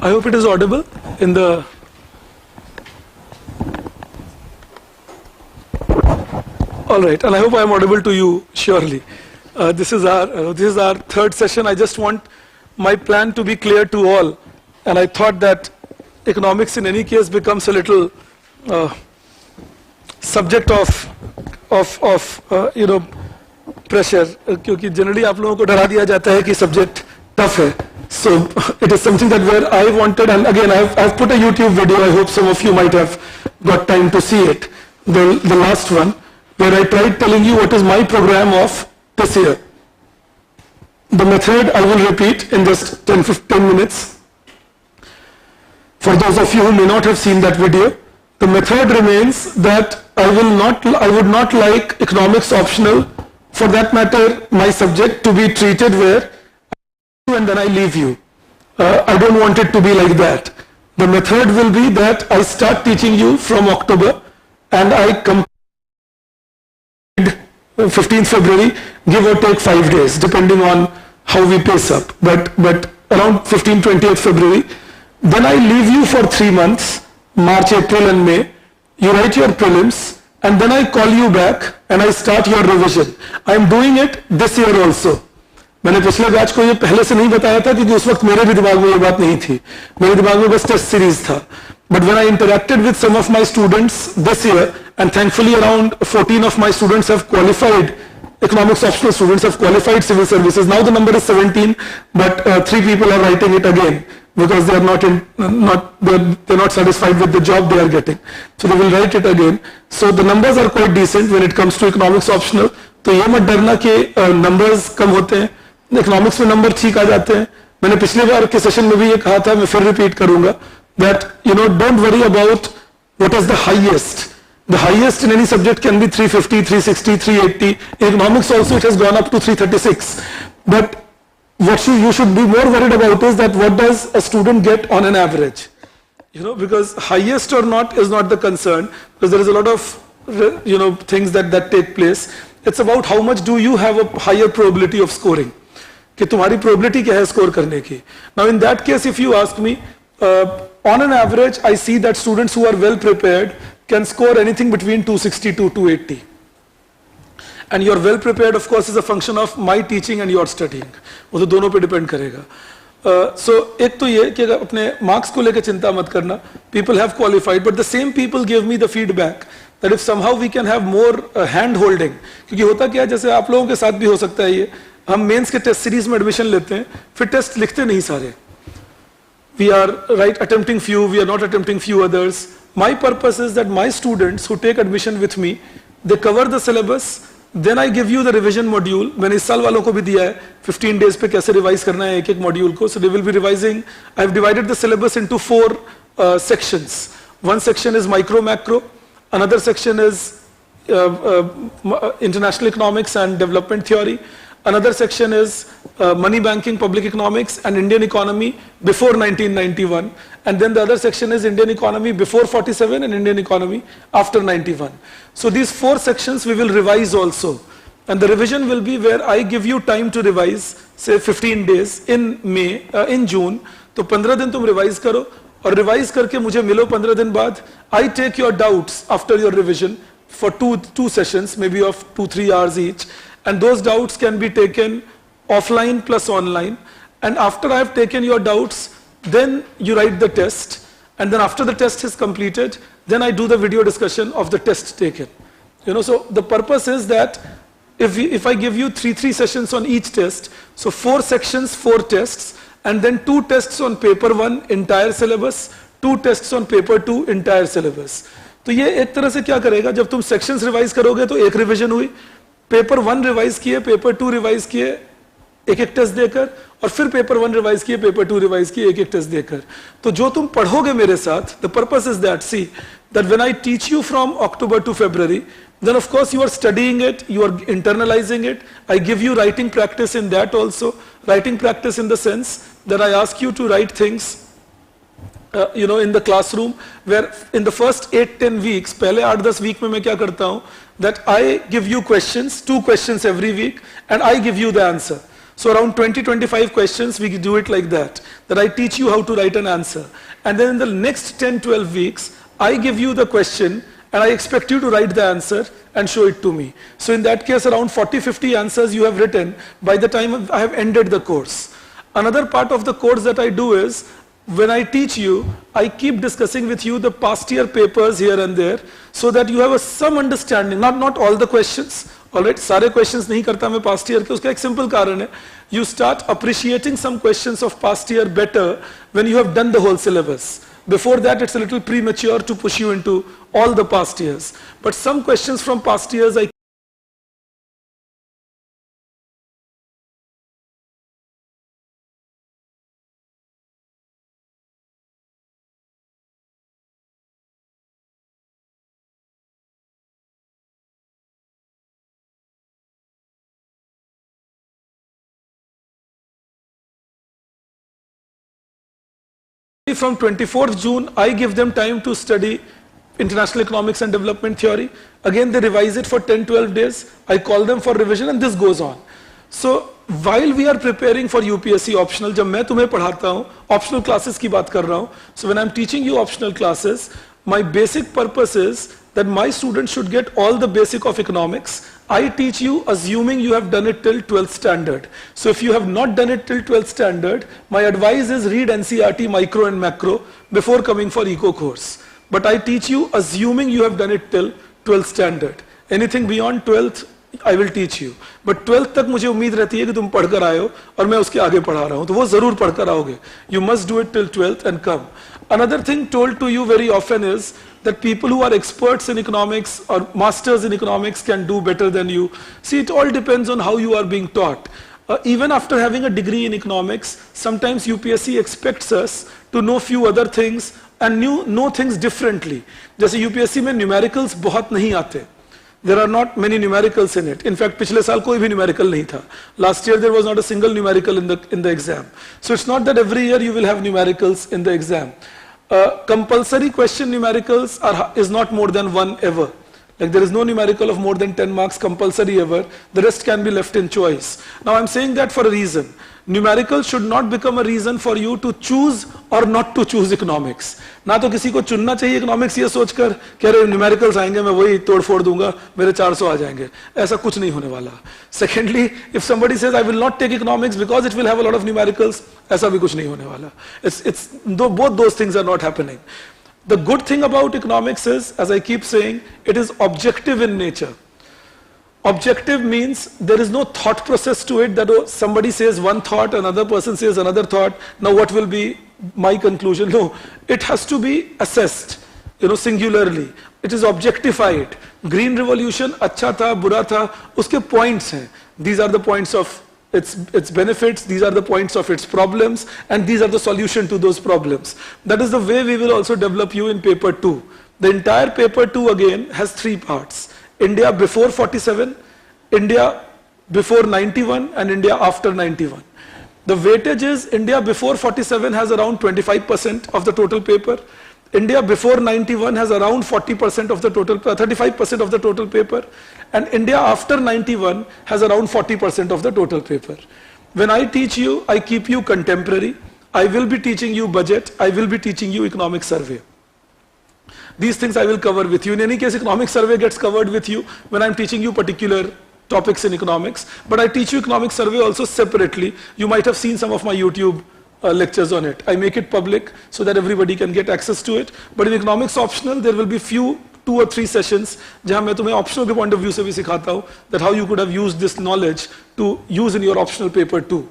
I hope it is audible in the. All right, and I hope I am audible to you surely. This is our third session. I just want my plan to be clear to all, and I thought that economics in any case becomes a little subject of pressure, क्योंकि generally आप लोगों को डरा दिया जाता है कि subject tough है. So it is something that where I wanted, and again I've put a YouTube video. I hope some of you might have got time to see it. The last one, where I tried telling you what is my program of this year. The method I will repeat in just 10-15 minutes. For those of you who may not have seen that video, the method remains that I would not like economics optional, for that matter my subject, to be treated where and then I leave you. I don't want it to be like that. The method will be that I start teaching you from October and I complete 15th February, give or take 5 days, depending on how we pace up. But around 15th-20th February, then I leave you for 3 months, March, April and May. You write your prelims and then I call you back and I start your revision. I am doing it this year also. मैंने पिछले batch को ये पहले से नहीं बताया था क्योंकि उस वक्त मेरे भी दिमाग में ये बात नहीं थी. मेरे दिमाग में बस टेस्ट सीरीज था. But when I interacted with some of my students this year, and thankfully around 14 of my students have qualified, economics optional students have qualified civil services. Now the number is 17, but 3 people are writing it again because they are they're not satisfied with the job they are getting. So they will write it again. So the numbers are quite decent when it comes to economics optional. तो ये मत डरना कि numbers कम होते हैं. Economics में number ठीक आ जाते हैं. मैंने पिछले बार के सेशन में भी ये कहा था, मैं फिर रिपीट करूंगा, that don't worry about what is the highest. The highest in any subject can be 350, 360, 380. In economics also it has gone up to 336. But what you should be more worried about is that what does a student get on an average? Because highest or not is not the concern, because there is a lot of things that take place. It's about how much do you have a higher probability of scoring. कि तुम्हारी probability क्या है score करने की. Now in that case, if you ask me, on an average, I see that students who are well prepared can score anything between 260 to 280. And your well prepared, of course, is a function of my teaching and your studying. वो तो दोनों पे depend करेगा. So एक तो ये कि अपने marks को लेकर चिंता मत करना. People have qualified, but the same people gave me the feedback that if somehow we can have more hand holding. क्योंकि होता क्या है, जैसे आप लोगों के साथ भी हो सकता है ये, हम मेंस के टेस्ट सीरीज में एडमिशन लेते हैं, फिर टेस्ट लिखते नहीं सारे. We are attempting few, we are not attempting few others. My purpose is that my students who take admission with me, they cover the syllabus, then I give you the revision module. मैंने इस साल वालों को भी दिया है 15 days पे कैसे रिवाइज करना है एक मॉड्यूल को. So they will be revising. I have divided the syllabus into 4 sections. One section is micro macro, another section is international economics and development theory. Another section is money banking, public economics and Indian economy before 1991. And then the other section is Indian economy before 47 and Indian economy after 91. So these 4 sections we will revise also. And the revision will be where I give you time to revise, say 15 days in in June. तो 15 दिन तुम revise करो और revise करके मुझे मिलो 15 दिन बाद. I take your doubts after your revision for two sessions, maybe of 2-3 hours each. And those doubts can be taken offline plus online. And after I have taken your doubts, then you write the test. And then after the test is completed, then I do the video discussion of the test taken. So the purpose is that if I give you 3 sessions on each test, so 4 sections, 4 tests, and then 2 tests on paper 1, entire syllabus, 2 tests on paper 2, entire syllabus. तो ये एक तरह से क्या करेगा, जब तुम sections revise करोगे तो एक revision हुई, पेपर 1 रिवाइज किए, पेपर 2 रिवाइज किए एक टेस्ट देकर, और फिर पेपर 1 रिवाइज किए, पेपर 2 रिवाइज किए एक टेस्ट देकर. तो जो तुम पढ़ोगे मेरे साथ, the purpose is that, see that when I teach you from October to February, then of course you are studying it, you are internalizing it. I give you writing practice in that also. Writing practice in the sense that I ask you to write things in the classroom, where in the first 8-10 weeks, पहले 8-10 week में मैं क्या करता हूँ, that I give you questions, 2 questions every week, and I give you the answer. So around 20-25 questions, we do it like that I teach you how to write an answer. And then in the next 10-12 weeks, I give you the question and I expect you to write the answer and show it to me. So in that case, around 40-50 answers you have written by the time I have ended the course. Another part of the course that I do is, when I teach you, I keep discussing with you the past year papers here and there, so that you have some understanding, not all the questions. Alright, सारे questions नहीं करता मैं past year के, उसका एक simple कारण है. You start appreciating some questions of past year better when you have done the whole syllabus. Before that, it's a little premature to push you into all the past years. But some questions from past years I from 24th June, I give them time to study international economics and development theory. Again, they revise it for 10-12 days. I call them for revision and this goes on. So while we are preparing for UPSC optional, जब मैं तुम्हें पढ़ाता हूँ, optional classes की बात कर रहा हूँ. So when I'm teaching you optional classes, my basic purpose is that my students should get all the basic of economics. I teach you assuming you have done it till 12th standard. So if you have not done it till 12th standard, my advice is read NCERT micro and macro before coming for eco course. But I teach you assuming you have done it till 12th standard. Anything beyond 12th, I will teach you. But 12th तक मुझे उम्मीद रहती है कि तुम पढ़कर आए हो और मैं उसके आगे पढ़ा रहा हूँ, तो वो जरूर पढ़कर आओगे. You must do it till 12th and come. Another thing told to you very often is that people who are experts in economics or masters in economics can do better than you. See, it all depends on how you are being taught. Even after having a degree in economics, sometimes UPSC expects us to know few other things and know things differently. जैसे UPSC में numericals बहुत नहीं आते. There are not many numericals in it. In fact, पिछले साल कोई भी numerical नहीं था. Last year there was not a single numerical in the exam. So it's not that every year you will have numericals in the exam. Compulsory question numericals is not more than one ever. Like there is no numerical of more than 10 marks compulsory ever. The rest can be left in choice. Now I'm saying that for a reason. Numericals should not become a reason for you to choose or not to choose economics. ना तो किसी को चुनना चाहिए economics ये सोचकर कह रहे numericals आएंगे मैं वही तोड़ फोड़ दूंगा मेरे 400 आ जाएंगे. ऐसा कुछ नहीं होने वाला. Secondly, if somebody says I will not take economics because it will have a lot of numericals, ऐसा भी कुछ नहीं होने वाला. Both those things are not happening. The good thing about economics is, as I keep saying, it is objective in nature. Objective means there is no thought process to it that somebody says one thought, another person says another thought, now what will be my conclusion? No, it has to be assessed, singularly. It is objectified. Green revolution, अच्छा था, बुरा था, उसके points हैं. These are the points of its benefits, these are the points of its problems, and these are the solution to those problems. That is the way we will also develop you in paper 2. The entire paper 2 again has 3 parts. India before 47, India before 91, and India after 91. The weightage is India before 47 has around 25% of the total paper. India before 91 has around 40% of the total, 35% of the total paper, and India after 91 has around 40% of the total paper. When I teach you, I keep you contemporary. I will be teaching you budget. I will be teaching you economic survey. These things I will cover with you. In any case, economic survey gets covered with you when I'm teaching you particular topics in economics. But I teach you economic survey also separately. You might have seen some of my YouTube lectures on it. I make it public so that everybody can get access to it. But in economics optional, there will be 2 or 3 sessions जहाँ मैं तुम्हें optional के point of view से भी सिखाता हूँ that how you could have used this knowledge to use in your optional paper 2.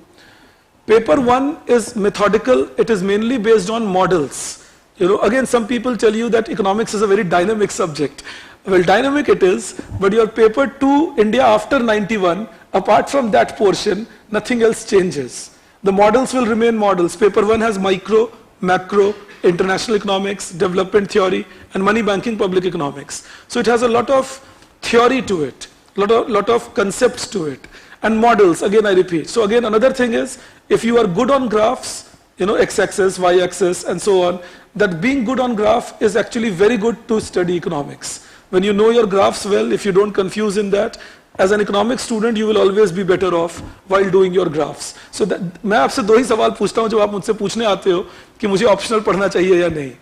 Paper 1 is methodical. It is mainly based on models. Again, some people tell you that economics is a very dynamic subject. Well, dynamic it is, but your paper 2, India after 91, apart from that portion, nothing else changes. The models will remain models. Paper 1 has micro, macro, international economics, development theory, and money banking public economics. So it has a lot of theory to it, lot of concepts to it. And models, again I repeat. So again, another thing is, if you are good on graphs, x-axis, y-axis, and so on, that being good on graph is actually very good to study economics. When you know your graphs well, if you don't confuse in that, As an economics student, you will always be better off while doing your graphs. So मैं आपसे दो ही सवाल पूछता हूं जब आप मुझसे पूछने आते हो कि मुझे ऑप्शनल पढ़ना चाहिए या नहीं.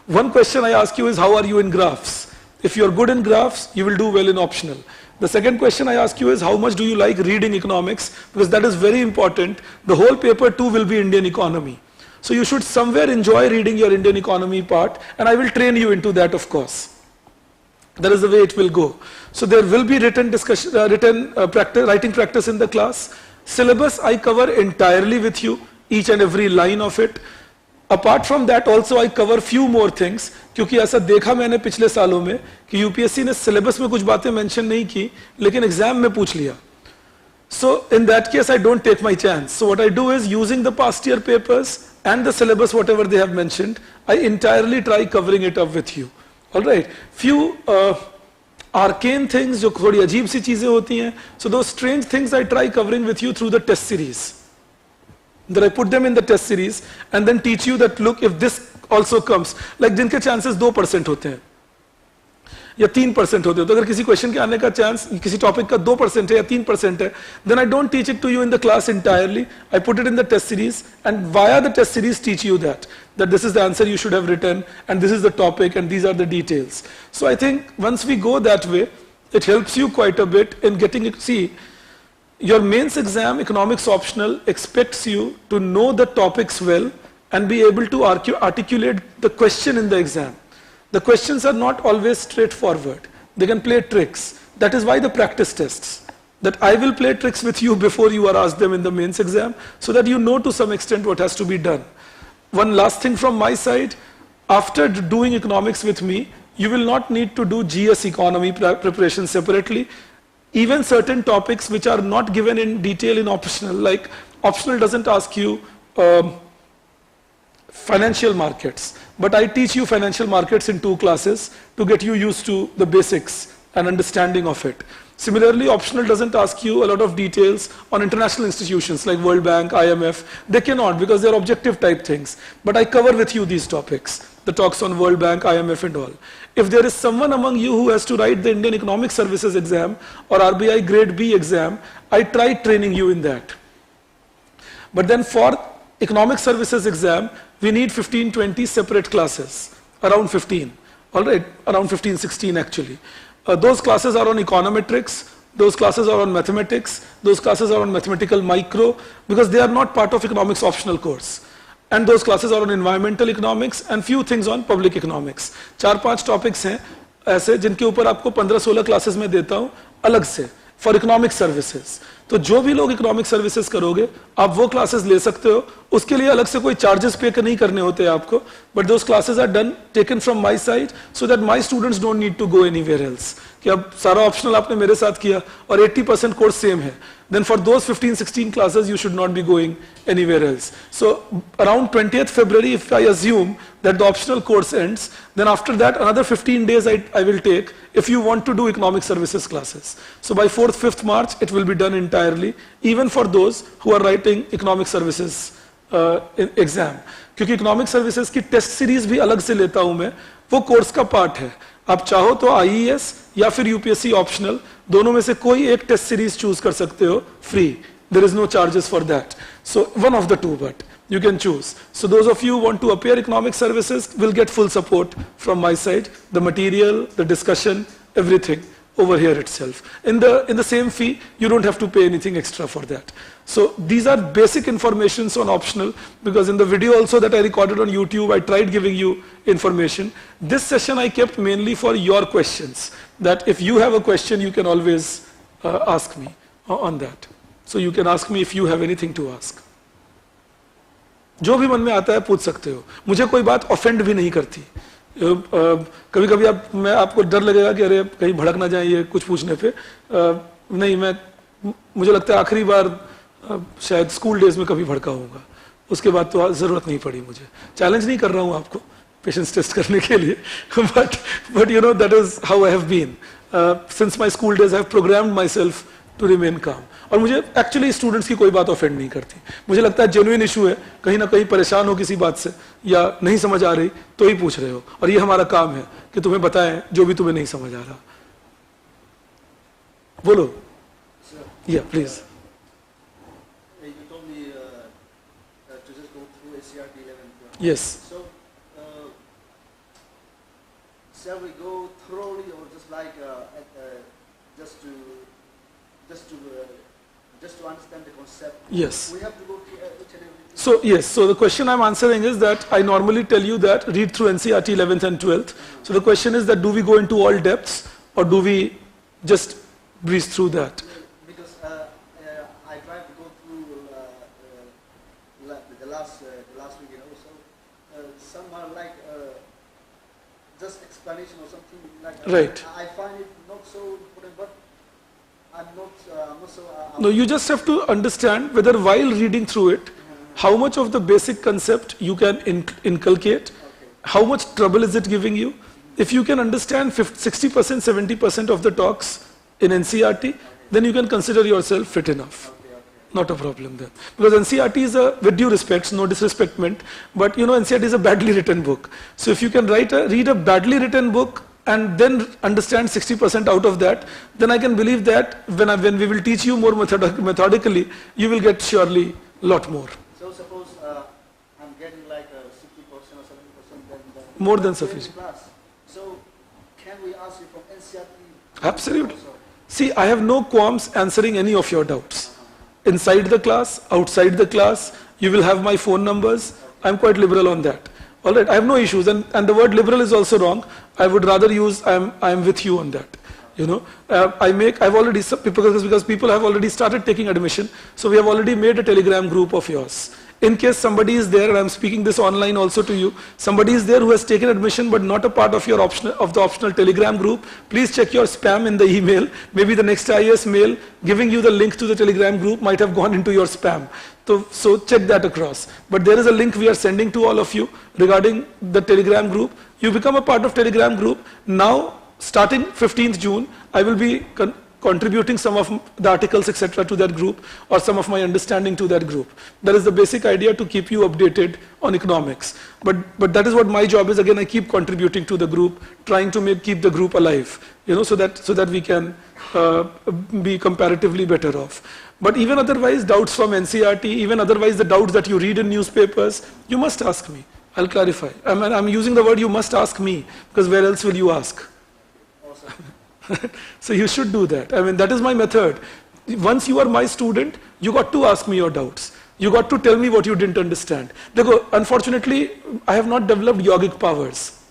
One question I ask you is how are you in graphs? If you are good in graphs, you will do well in optional. The second question I ask you is how much do you like reading economics, because that is very important. The whole paper 2 will be Indian economy. So you should somewhere enjoy reading your Indian economy part, and I will train you into that, of course. That is the way it will go. So there will be written discussion, writing practice in the class. Syllabus I cover entirely with you, each and every line of it. Apart from that also I cover few more things, क्योंकि ऐसा देखा मैंने पिछले सालों में कि UPSC ने syllabus में कुछ बातें मेंशन नहीं की, लेकिन एग्जाम में पूछ लिया. So in that case I don't take my chance. So what I do is, using the past year papers and the syllabus whatever they have mentioned, I entirely try covering it up with you. All right. Few arcane things जो थोड़ी अजीब सी चीजें होती हैं, so those strange things I try covering with you through the test series. That I put them in the test series and then teach you that look, if this also comes, like जिनके chances 2% होते हैं या 3% होते हैं, तो अगर किसी question के आने का चांस किसी टॉपिक का 2% है या 3% है, then I don't teach it to you in the class entirely. I put it in the test series, and via the test series teach you that this is the answer you should have written, and this is the topic, and these are the details. So I think once we go that way, it helps you quite a bit in getting it. See, your mains exam, economics optional, expects you to know the topics well and be able to articulate the question in the exam. The questions are not always straightforward. They can play tricks. That is why the practice tests. That I will play tricks with you before you are asked them in the mains exam, so that you know to some extent what has to be done. One last thing from my side, after doing economics with me, you will not need to do GS economy preparation separately. Even certain topics which are not given in detail in optional, like optional doesn't ask you financial markets, but I teach you financial markets in 2 classes to get you used to the basics and understanding of it. Similarly, optional doesn't ask you a lot of details on international institutions like World Bank, IMF. They cannot, because they're objective type things. But I cover with you these topics, the talks on World Bank, IMF and all. If there is someone among you who has to write the Indian Economic Services exam or RBI Grade B exam, I try training you in that. But then for Economic Services exam, we need 15-20 separate classes, around 15, all right, around 15-16 actually. Those classes are on econometrics, those classes are on mathematics, those classes are on mathematical micro, because they are not part of economics optional course. And those classes are on environmental economics and few things on public economics. 4-5 topics हैं ऐसे जिनके ऊपर आपको 15-16 classes में देता हूँ अलग से for economic services. तो जो भी लोग इकोनॉमिक सर्विसेज करोगे आप वो क्लासेस ले सकते हो, उसके लिए अलग से कोई चार्जेस पे नहीं करने होते आपको, but those classes are done taken from my side so that my students don't need to go anywhere else. कि अब सारा ऑप्शनल आपने मेरे साथ किया और 80% कोर्स सेम है, then for those 15-16 classes you should not be going anywhere else. So around 20th February, if I assume that the optional course ends, then after that another 15 days I will take if you want to do economic services classes. So by 4th 5th March it will be done entirely, even for those who are writing economic services exam. क्योंकि economic services की test series भी अलग से लेता हूं मैं, वो course का पार्ट है. आप चाहो तो IAS या फिर UPSC ऑप्शनल दोनों में से कोई एक टेस्ट सीरीज चूज कर सकते हो free. There is no charges for that. So one of the two, but you can choose. So those of you who want to appear economic services will get full support from my side. The material, the discussion, everything over here itself. In the same fee, you don't have to pay anything extra for that. So these are basic informations on optional, because in the video also that I recorded on YouTube, I tried giving you information. This session I kept mainly for your questions, that if you have a question, you can always ask me on that. So you can ask me if you have anything to ask. जो भी मन में आता है पूछ सकते हो, मुझे कोई बात ऑफेंड भी नहीं करती. कभी कभी मैं आपको डर लगेगा कि अरे कहीं भड़क ना जाए ये कुछ पूछने पे. नहीं, मुझे लगता है आखिरी बार शायद स्कूल डेज में कभी भड़का होगा, उसके बाद तो जरूरत नहीं पड़ी मुझे. चैलेंज नहीं कर रहा हूँ आपको पेशेंस टेस्ट करने के लिए, but you know that is how I have been since my school days. I have programmed myself to remain calm. और मुझे एक्चुअली स्टूडेंट्स की कोई बात ऑफेंड नहीं करती. मुझे लगता है जेन्युइन इशू है, कहीं ना कहीं परेशान हो किसी बात से या नहीं समझ आ रही तो ही पूछ रहे हो, और ये हमारा काम है कि तुम्हें बताएं जो भी तुम्हें नहीं समझ आ रहा. बोलो. Yeah, please. You told me to just go through NCERT 11. Yes. So, shall we go thoroughly, or just like just to understand the concept? Yes. We have to go through each and everything. So yes, so the question I'm answering is that I normally tell you that read through NCERT 11th and 12th. So the question is that do we go into all depths or do we just breeze through that? Because I tried to go through the last week, so some are like just explanation or something like that. Right. I find it not so important, but I'm not so... No, you just have to understand whether while reading through it, how much of the basic concept you can inculcate, how much trouble is it giving you. If you can understand 60%, 70% of the talks in NCERT, then you can consider yourself fit enough. Not a problem there. Because NCERT is with due respect, no disrespect meant, but NCERT is a badly written book. So if you can read a badly written book and then understand 60% out of that, then I can believe that when we will teach you more methodically, you will get surely a lot more. So suppose I'm getting like 60% or 70%, then more than sufficient. Class. So can we ask you from NCERT? Absolutely. See, I have no qualms answering any of your doubts. Inside the class, outside the class, you will have my phone numbers. I'm quite liberal on that. All right, I have no issues, and the word liberal is also wrong. I would rather use I'm with you on that. I've already, because people have already started taking admission, so we have already made a Telegram group of yours. In case somebody is there, and I'm speaking this online also to you, somebody is there who has taken admission but not a part of your optional Telegram group, please check your spam in the email. Maybe the next IAS mail giving you the link to the Telegram group might have gone into your spam. So check that across. But there is a link we are sending to all of you regarding the Telegram group. You become a part of Telegram group. Now, starting 15th June, I will be contributing some of the articles, etc. to that group, or some of my understanding to that group. That is the basic idea, to keep you updated on economics. But that is what my job is. Again, I keep contributing to the group, trying to keep the group alive, so that we can be comparatively better off. But even otherwise, doubts from NCERT, even otherwise the doubts that you read in newspapers, you must ask me. I'll clarify. I'm using the word you must ask me, because where else will you ask? So you should do that. That is my method. Once you are my student, you got to ask me your doubts. You got to tell me what you didn't understand. Unfortunately, I have not developed yogic powers.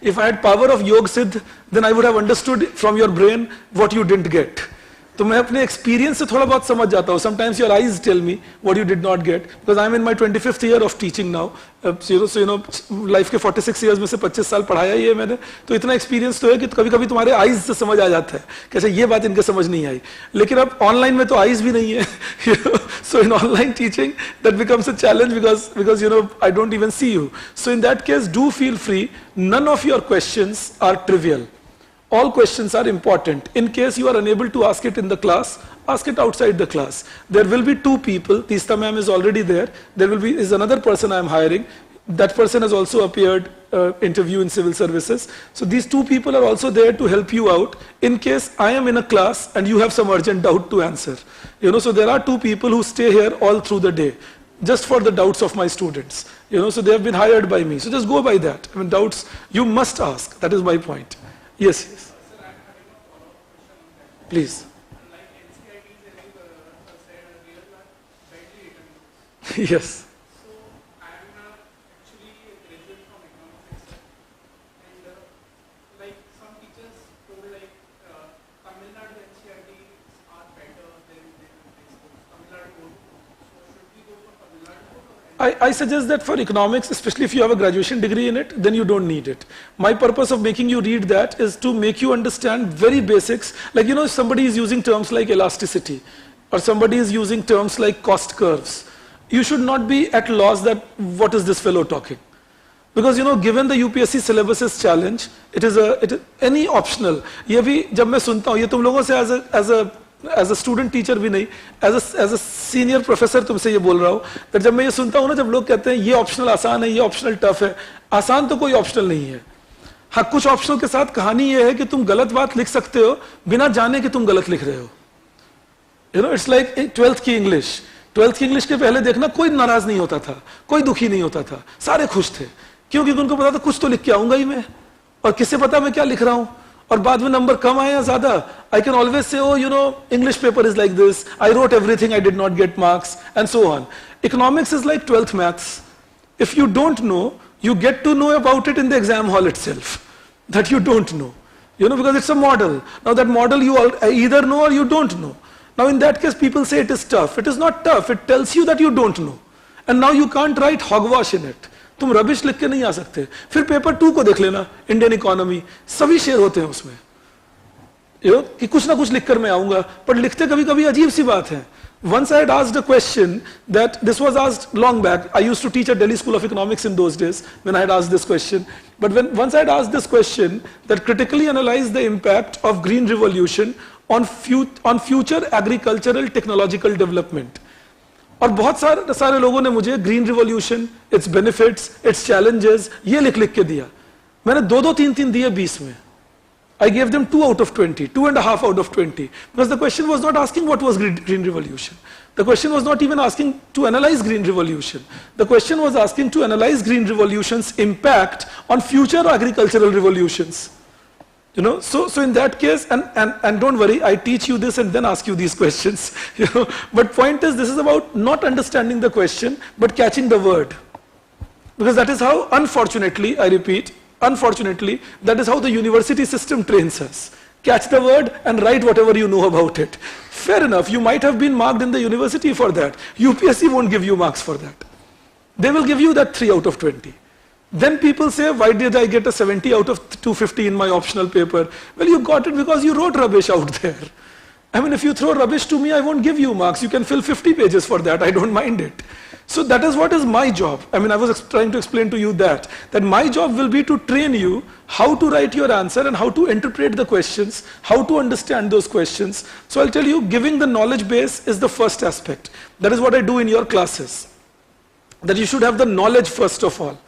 If I had power of 𝐤𝐸𝐺𝐴, then I would have understood from your brain what you didn't get. तो मैं अपने experience से थोड़ा बहुत समझ जाता हूँ. Sometimes your eyes tell me what you did not get, because I'm in my 25th year of teaching now. Life के 46 years में से 25 साल पढ़ाया ही है मैंने, तो इतना experience तो है कि कभी-कभी तुम्हारे eyes से समझ आ जाता है कि अच्छा ये बात इनके समझ नहीं आई. लेकिन अब online में तो eyes भी नहीं है. So in online teaching that becomes a challenge, because I don't even see you. So in that case, do feel free. None of your questions are trivial. All questions are important. In case you are unable to ask it in the class, ask it outside the class. There will be two people. Teesta ma'am is already there. There is another person I am hiring. That person has also appeared interview in civil services. So these two people are also there to help you out in case I am in a class and you have some urgent doubt to answer. So there are two people who stay here all through the day, just for the doubts of my students. So they have been hired by me. So just go by that. Doubts you must ask. That is my point. Yes, yes. Please. Yes. So I am actually a graduate from economics, and like some teachers told Tamil Nadu NCERTs are better than Tamil Nadu board. So should we go for Tamil Nadu board? I suggest that for economics, especially if you have a graduation degree in it, then you don't need it. My purpose of making you read that is to make you understand very basics. Like, if somebody is using terms like elasticity, or somebody is using terms like cost curves, you should not be at loss that what is this fellow talking. Because given the UPSC syllabus challenge, it is any optional. ये भी जब मैं सुनता हूँ, ये तुम लोगों से as a student teacher भी नहीं, as a senior professor तुमसे ये बोल रहा हूँ, that जब मैं ये सुनता हूँ ना, जब लोग कहते हैं ये optional आसान है, ये optional tough है, आसान तो कोई optional नहीं है. हाँ, कुछ optional के साथ कहानी ये है कि तुम गलत बात लिख सकते हो बिना जाने कि तुम गलत लिख रहे हो. It's like 12th की English. 12th की English के पहले देखना कोई नाराज नहीं होता था, कोई दुखी नहीं होता था, सारे खुश थे, क्योंकि उनको पता था कुछ तो लिख के आऊंगा ही मैं, और किससे पता मैं क्या लिख रहा हूं, और बाद में नंबर कम आए या ज्यादा, I can always say, oh, English paper is like this, I wrote everything, I did not get marks, and so on. Economics is like 12th maths. If you don't know, you get to know about it in the exam hall itself, that you don't know, because it's a model. Now that model you either know or you don't know. Now in that case people say it is tough. It is not tough, it tells you that you don't know. And now you can't write hogwash in it. तुम rubbish लिख के नहीं आ सकते. फिर paper 2 को देख लेना, Indian economy, सभी शेयर होते हैं उसमें, कि कुछ ना कुछ लिखकर मैं आऊंगा, पर लिखते कभी कभी अजीब सी बात है. Once I had asked a question that this was asked long back. I used to teach at Delhi School of Economics in those days when I had asked this question. But once I had asked this question, that critically analyze the impact of green revolution on future agricultural technological development. और बहुत सारे लोगों ने मुझे green revolution, its benefits, its challenges ये लिख के दिया. मैंने 2-3 दिए 20 में. I gave them 2 out of 20, 2.5 out of 20, because the question was not asking what was green revolution. The question was not even asking to analyze green revolution. The question was asking to analyze green revolution's impact on future agricultural revolutions. So in that case, and don't worry, I teach you this and then ask you these questions. But point is, this is about not understanding the question, but catching the word. Because that is how, unfortunately, I repeat, unfortunately, that is how the university system trains us. Catch the word and write whatever you know about it. Fair enough, you might have been marked in the university for that. UPSC won't give you marks for that. They will give you that 3 out of 20. Then people say, why did I get a 70 out of 250 in my optional paper? Well, you got it because you wrote rubbish out there. I mean, if you throw rubbish to me, I won't give you marks. You can fill 50 pages for that. I don't mind it. So that is what is my job. I mean, I was trying to explain to you that my job will be to train you how to write your answer and how to interpret the questions, how to understand those questions. So I'll tell you, giving the knowledge base is the first aspect. That is what I do in your classes. That you should have the knowledge first of all,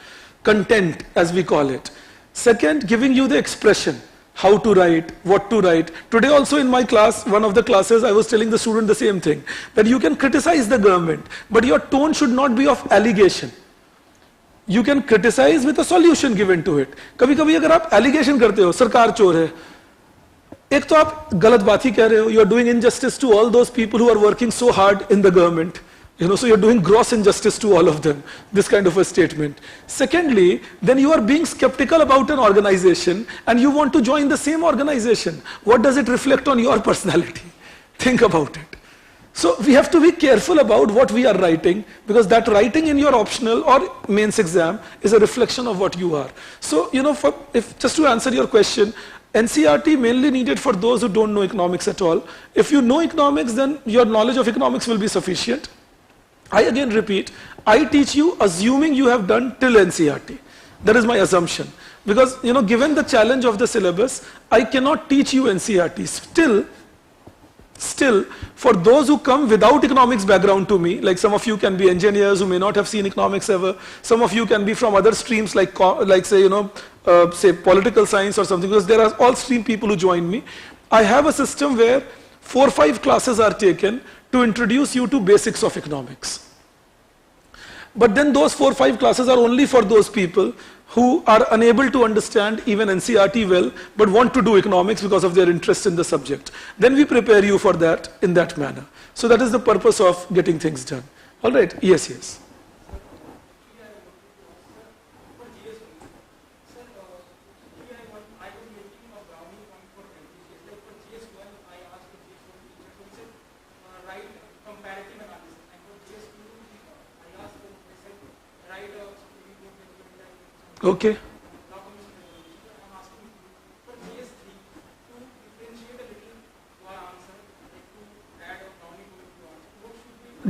content as we call it. Second, giving you the expression. How to write, what to write. Today also in my class, one of the classes, I was telling the student the same thing, that you can criticize the government, but your tone should not be of allegation. You can criticize with a solution given to it. कभी कभी अगर आप allegation करते हो, सरकार चोर है, एक तो आप गलत बात ही कह रहे हो, you are doing injustice to all those people who are working so hard in the government. So you're doing gross injustice to all of them, this kind of a statement. Secondly, then you are being skeptical about an organization and you want to join the same organization. What does it reflect on your personality? Think about it. So we have to be careful about what we are writing, because that writing in your optional or mains exam is a reflection of what you are. So, just to answer your question, NCERT mainly needed for those who don't know economics at all. If you know economics, then your knowledge of economics will be sufficient. I again repeat, I teach you assuming you have done till NCERT. That is my assumption. Because, given the challenge of the syllabus, I cannot teach you NCERT. Still, for those who come without economics background to me, like some of you can be engineers who may not have seen economics ever, some of you can be from other streams like say, say political science or something, because there are all stream people who join me. I have a system where 4 or 5 classes are taken to introduce you to basics of economics. But then those 4 or 5 classes are only for those people who are unable to understand even NCERT well, but want to do economics because of their interest in the subject. Then we prepare you for that in that manner. So that is the purpose of getting things done. All right, yes. Okay.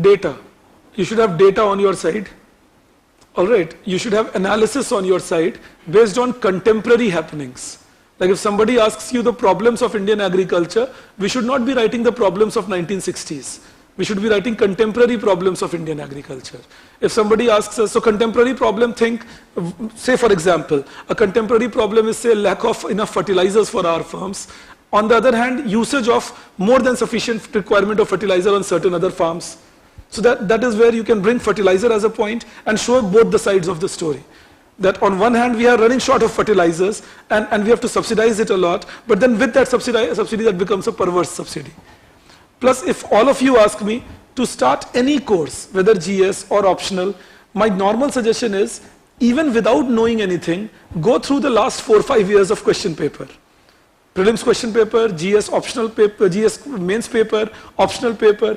Data. You should have data on your side. All right. You should have analysis on your side based on contemporary happenings. Like if somebody asks you the problems of Indian agriculture, we should not be writing the problems of 1960s. We should be writing contemporary problems of Indian agriculture. If somebody asks us, so contemporary problem, say for example, a contemporary problem is say lack of enough fertilizers for our farms, On the other hand, usage of more than sufficient requirement of fertilizer on certain other farms. So that is where you can bring fertilizer as a point and show both the sides of the story. That on one hand we are running short of fertilizers and we have to subsidize it a lot, but then with that subsidy that becomes a perverse subsidy. Plus, if all of you ask me to start any course, whether GS or optional, my normal suggestion is, even without knowing anything, go through the last 4 or 5 years of question paper. Prelims question paper, GS optional paper, GS mains paper, optional paper.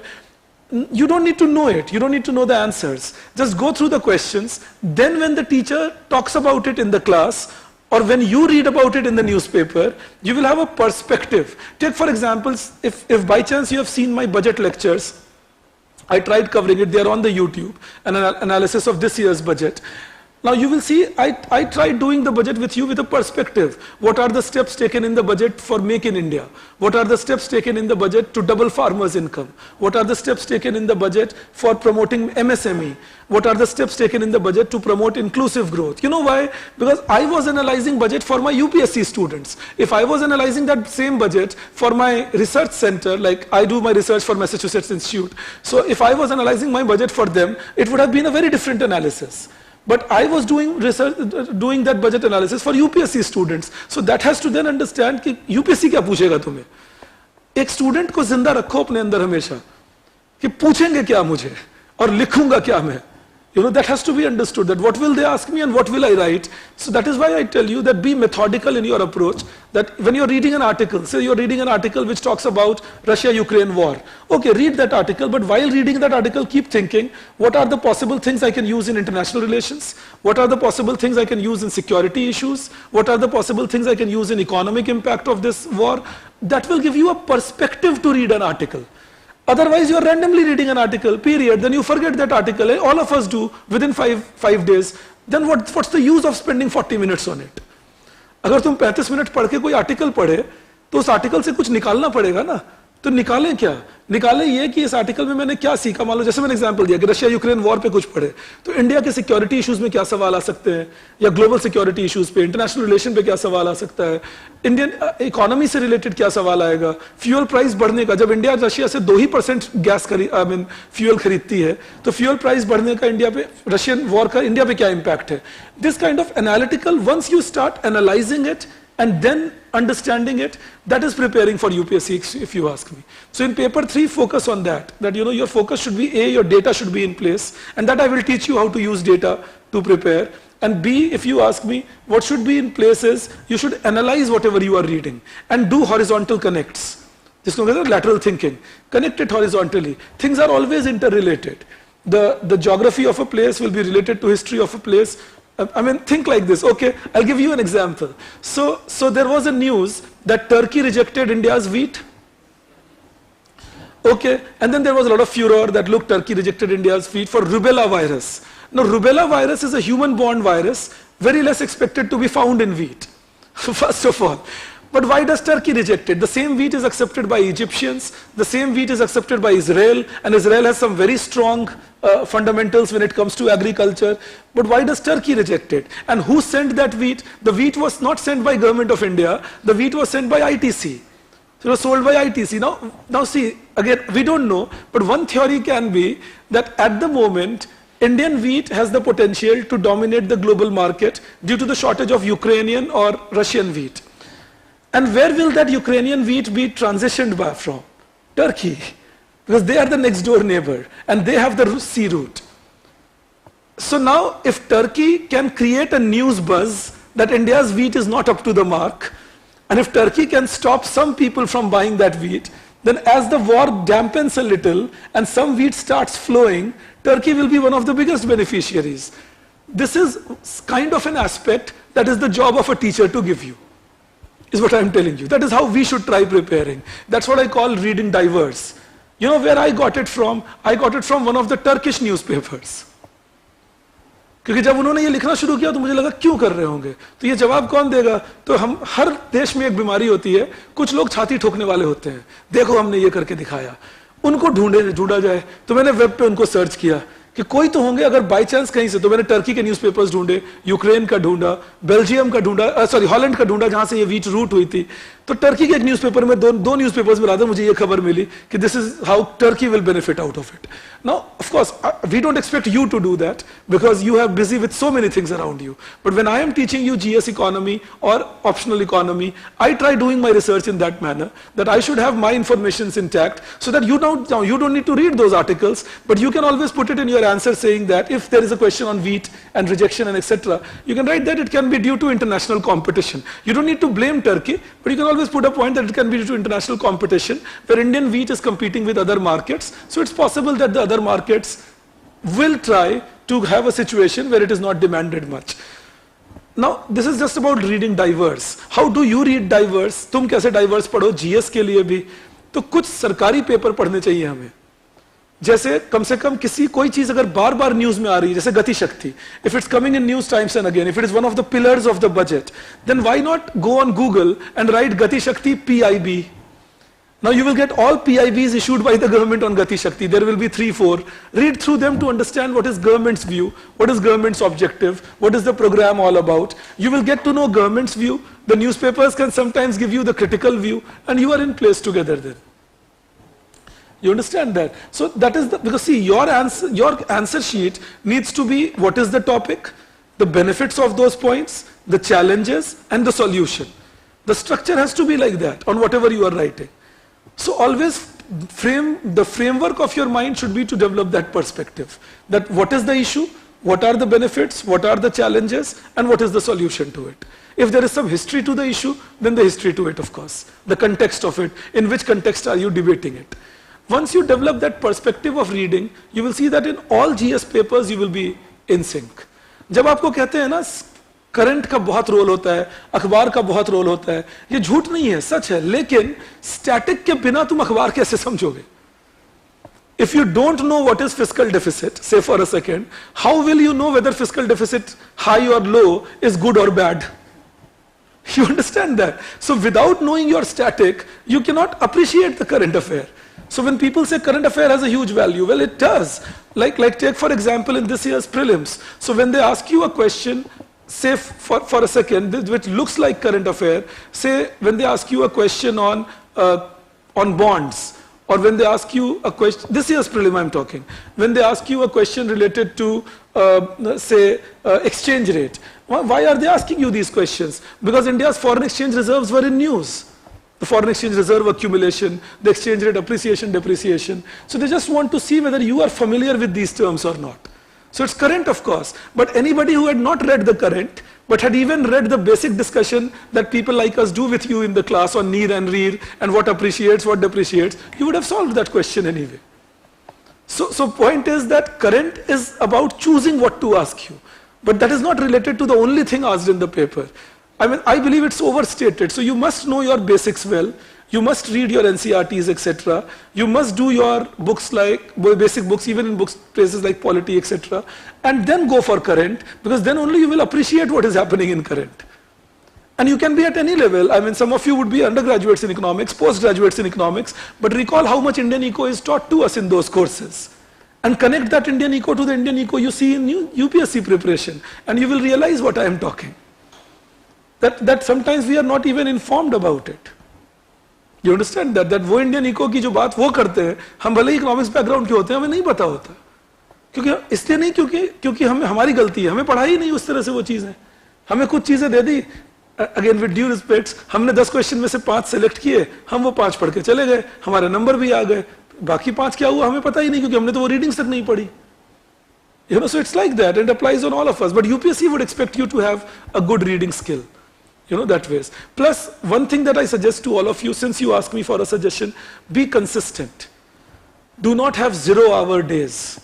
You don't need to know it. You don't need to know the answers. Just go through the questions. Then when the teacher talks about it in the class, or when you read about it in the newspaper, you will have a perspective. Take for example, if by chance you have seen my budget lectures, I tried covering it, they are on the YouTube, an analysis of this year's budget. Now you will see, I tried doing the budget with you with a perspective. What are the steps taken in the budget for Make in India? What are the steps taken in the budget to double farmers' income? What are the steps taken in the budget for promoting MSME? What are the steps taken in the budget to promote inclusive growth? You know why? Because I was analyzing budget for my UPSC students. If I was analyzing that same budget for my research center, like I do my research for Massachusetts Institute, so if I was analyzing my budget for them, it would have been a very different analysis. But I was doing research, doing that budget analysis for UPSC students. So that has to then understand कि UPSC क्या पूछेगा तुम्हें? एक student को जिंदा रखो अपने अंदर हमेशा कि पूछेंगे क्या मुझे और लिखूंगा क्या मैं. You know, that has to be understood, that what will they ask me and what will I write. So that is why I tell you that be methodical in your approach, that when you're reading an article, say you're reading an article which talks about Russia-Ukraine war. Okay, read that article, but while reading that article, keep thinking, what are the possible things I can use in international relations? What are the possible things I can use in security issues? What are the possible things I can use in economic impact of this war? That will give you a perspective to read an article. Otherwise, you're randomly reading an article, period. Then you forget that article. All of us do within five days. Then what's the use of spending 40 minutes on it? अगर तुम 35 minute पढ़ के कोई article पढ़े, तो उस article से कुछ निकालना पड़ेगा ना. तो निकालें क्या? निकालें ये कि इस आर्टिकल में मैंने क्या सीखा. मान लो जैसे मैंने एग्जांपल दिया कि रशिया यूक्रेन वॉर पे कुछ पढ़े, तो इंडिया के सिक्योरिटी इश्यूज में क्या सवाल आ सकते हैं, या ग्लोबल सिक्योरिटी इश्यूज पे, इंटरनेशनल रिलेशन पे क्या सवाल आ सकता है, इंडियन इकोनॉमी से रिलेटेड क्या सवाल आएगा, फ्यूल प्राइस बढ़ने का. जब इंडिया रशिया से 2% गैस फ्यूल खरीदती है, तो फ्यूल प्राइस बढ़ने का इंडिया पे, रशियन वॉर का इंडिया पे क्या इंपैक्ट है. This kind of analytical, once you start analysing it and then understanding it, that is preparing for UPSC, if you ask me. So in paper 3, focus on that you know, your focus should be A, your data should be in place, and that I will teach you how to use data to prepare. And B, if you ask me, what should be in place is, you should analyze whatever you are reading and do horizontal connects. This is lateral thinking. Connect it horizontally. Things are always interrelated. The geography of a place will be related to history of a place. I mean, think like this. Okay, I'll give you an example. So there was a news that Turkey rejected India's wheat. Okay, and then there was a lot of furor that, look, Turkey rejected India's wheat for rubella virus. Now, rubella virus is a human-borne virus, very less expected to be found in wheat, first of all. But why does Turkey reject it? The same wheat is accepted by Egyptians, the same wheat is accepted by Israel, and Israel has some very strong fundamentals when it comes to agriculture. But why does Turkey reject it? And who sent that wheat? The wheat was not sent by government of India, the wheat was sent by ITC. So it was sold by ITC. Now see, again, we don't know, but one theory can be that at the moment, Indian wheat has the potential to dominate the global market due to the shortage of Ukrainian or Russian wheat. And where will that Ukrainian wheat be transitioned from? Turkey, because they are the next door neighbor and they have the sea route. So now if Turkey can create a news buzz that India's wheat is not up to the mark, and if Turkey can stop some people from buying that wheat, then as the war dampens a little and some wheat starts flowing, Turkey will be one of the biggest beneficiaries. This is kind of an aspect that is the job of a teacher to give you, is what I'm telling you. That is how we should try preparing. That's what I call reading diverse. You know where I got it from? I got it from one of the Turkish newspapers. क्योंकि जब उन्होंने ये लिखना शुरू किया तो मुझे लगा क्यों कर रहे होंगे, तो ये जवाब कौन देगा? तो हम, हर देश में एक बीमारी होती है, कुछ लोग छाती ठोकने वाले होते हैं, देखो हमने ये करके दिखाया, उनको ढूंढा जाए. तो मैंने वेब पे उनको सर्च किया कि कोई तो होंगे, अगर बाय चांस कहीं से, तो मैंने टर्की के न्यूज़पेपर्स ढूंढे, यूक्रेन का ढूंढा, बेल्जियम का ढूंढा, सॉरी हॉलैंड का ढूंढा जहां से ये वीट रूट हुई थी, तो टर्की के एक न्यूज़पेपर में दो न्यूज़पेपर्स में मुझे ये खबर मिली कि this is how Turkey will benefit out of it. Now of course we don't expect you to do that because you have busy with so many things around you. But when I am teaching you GS economy or optional economy, I try doing my research in that manner that I should have my informations intact so that you don't need to read those articles, but you can always put it in your answer saying that if there is a question on wheat and rejection and etc., you can write that it can be due to international competition. You don't need to blame Turkey, but you can always put a point that it can be due to international competition where Indian wheat is competing with other markets. So it's possible that the other markets will try to have a situation where it is not demanded much. Now this is just about reading diverse. How do you read diverse? तुम कैसे diverse पढ़ो GS के लिए भी? तो कुछ सरकारी paper पढ़ने चाहिए हमें, जैसे कम से कम कोई चीज अगर बार बार न्यूज में आ रही है, जैसे गति शक्ति, if it's coming in news times and again, if it is one of the pillars of the budget, then why not go on Google and write Gati Shakti PIB? Now you will get all PIBs issued by the government on Gati Shakti. There will be 3-4. Read through them to understand what is government's view, what is government's objective, what is the program all about. You will get to know government's view. The newspapers can sometimes give you the critical view, and you are in place together then. You understand that? So that is because see, your answer sheet needs to be what is the topic, the benefits of those points, the challenges, and the solution. The structure has to be like that on whatever you are writing. So always the framework of your mind should be to develop that perspective, that what is the issue, what are the benefits, what are the challenges, and what is the solution to it. If there is some history to the issue, then the history to it, of course, the context of it, in which context are you debating it. Once you develop that perspective of reading, you will see that in all GS papers you will be in sync. जब आपको कहते हैं ना current का बहुत role होता है, अखबार का बहुत रोल होता है, ये झूठ नहीं है, सच है, लेकिन स्टैटिक के बिना तुम अखबार कैसे समझोगे? If you don't know what is fiscal deficit, say for a second, how will you know whether fiscal deficit high or low is good or bad? You understand that? So without knowing your static, you cannot appreciate the current affair. So when people say current affair has a huge value, well it does. Like take for example in this year's prelims. So when they ask you a question, say for a second, which looks like current affair, say when they ask you a question on bonds, or when they ask you a question, this year's prelim I'm talking, when they ask you a question related to say exchange rate, why are they asking you these questions? Because India's foreign exchange reserves were in news. The foreign exchange reserve accumulation, the exchange rate appreciation, depreciation. So they just want to see whether you are familiar with these terms or not. So it's current, of course, but anybody who had not read the current, but had even read the basic discussion that people like us do with you in the class on NEER and REER and what appreciates, what depreciates, you would have solved that question anyway. So point is that current is about choosing what to ask you, but that is not related to the only thing asked in the paper. I mean, I believe it's overstated. So you must know your basics well. You must read your NCRTs, etc. You must do your books like basic books, even in books places like polity, etc. And then go for current, because then only you will appreciate what is happening in current. And you can be at any level. I mean, some of you would be undergraduates in economics, postgraduates in economics, but recall how much Indian eco is taught to us in those courses. And connect that Indian eco to the Indian eco you see in UPSC preparation, and you will realize what I am talking. That sometimes we are not even informed about it. You understand that वो Indian eco की जो बात वो करते हैं, हम भले ही economics background के होते हैं, हमें नहीं पता होता, क्योंकि इसलिए नहीं क्योंकि हमारी गलती है, हमें पढ़ाई नहीं उस तरह से वो चीजें, हमें कुछ चीजें दे दी, अगेन विद ड्यू रिस्पेक्ट्स, हमने 10 क्वेश्चन में से 5 सेलेक्ट किए, हम वो 5 पढ़ के चले गए, हमारे नंबर भी आ गए, बाकी 5 क्या हुआ हमें पता ही नहीं, क्योंकि हमने तो वो रीडिंग्स तक नहीं पढ़ी. You know, so it's like that, and it applies on all of us. But UPSC would expect you to have a good reading skill. You know, that ways. Plus, one thing that I suggest to all of you, since you asked me for a suggestion, be consistent. Do not have 0-hour days.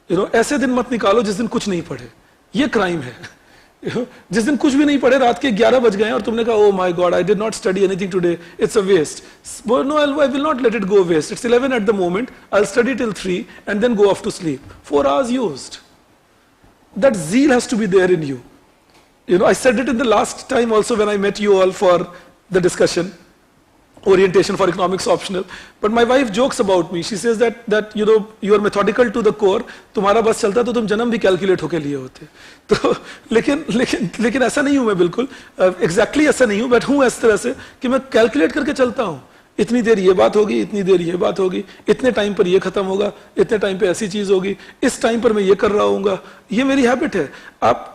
You know, ऐसे दिन मत निकालो जिस दिन कुछ नहीं पढ़े. ये crime है. You know, जिस दिन कुछ भी नहीं पढ़े, रात के 11 बज गए और तुमने कहा, oh my God, I did not study anything today. It's a waste. Well, no, I will not let it go waste. It's 11 at the moment. I'll study till 3 and then go off to sleep. 4 hours used. That zeal has to be there in you. You know, I said it in the last time also when I met you all for the discussion. orientation for economics optional. But my wife jokes about me. She says that you know, you are methodical to the core. तुम्हारा बस चलता तो तुम जन्म भी calculate होके लिए होते. तो लेकिन ऐसा नहीं हूँ मैं बिल्कुल. Exactly ऐसा नहीं हूँ. But हूँ इस तरह से कि मैं calculate करके चलता हूँ. इतनी देर ये बात होगी, इतनी देर ये बात होगी, इतने टाइम पर ये खत्म होगा, इतने टाइम पे ऐसी चीज होगी, इस टाइम पर मैं ये कर रहा हूँगा. ये मेरी हैबिट है. आप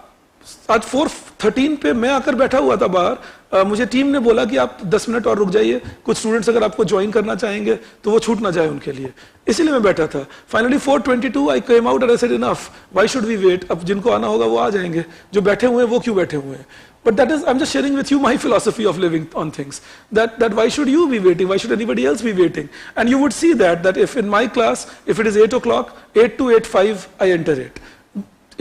आज 4:13 पे मैं आकर बैठा हुआ था बाहर. मुझे टीम ने बोला कि आप 10 मिनट और रुक जाइए, कुछ स्टूडेंट्स अगर आपको ज्वाइन करना चाहेंगे तो वो छूट ना जाए उनके लिए, इसीलिए मैं बैठा था. Finally 4:22 I came out and I said enough, why should we wait. अब जिनको आना होगा वो आ जाएंगे, जो बैठे हुए हैं वो क्यों बैठे हुए हैं. But that is, I'm just sharing with you my philosophy of living on things. That why should you be waiting? Why should anybody else be waiting? And you would see that if in my class, if it is 8 o'clock, 8 to 8:05, I enter it.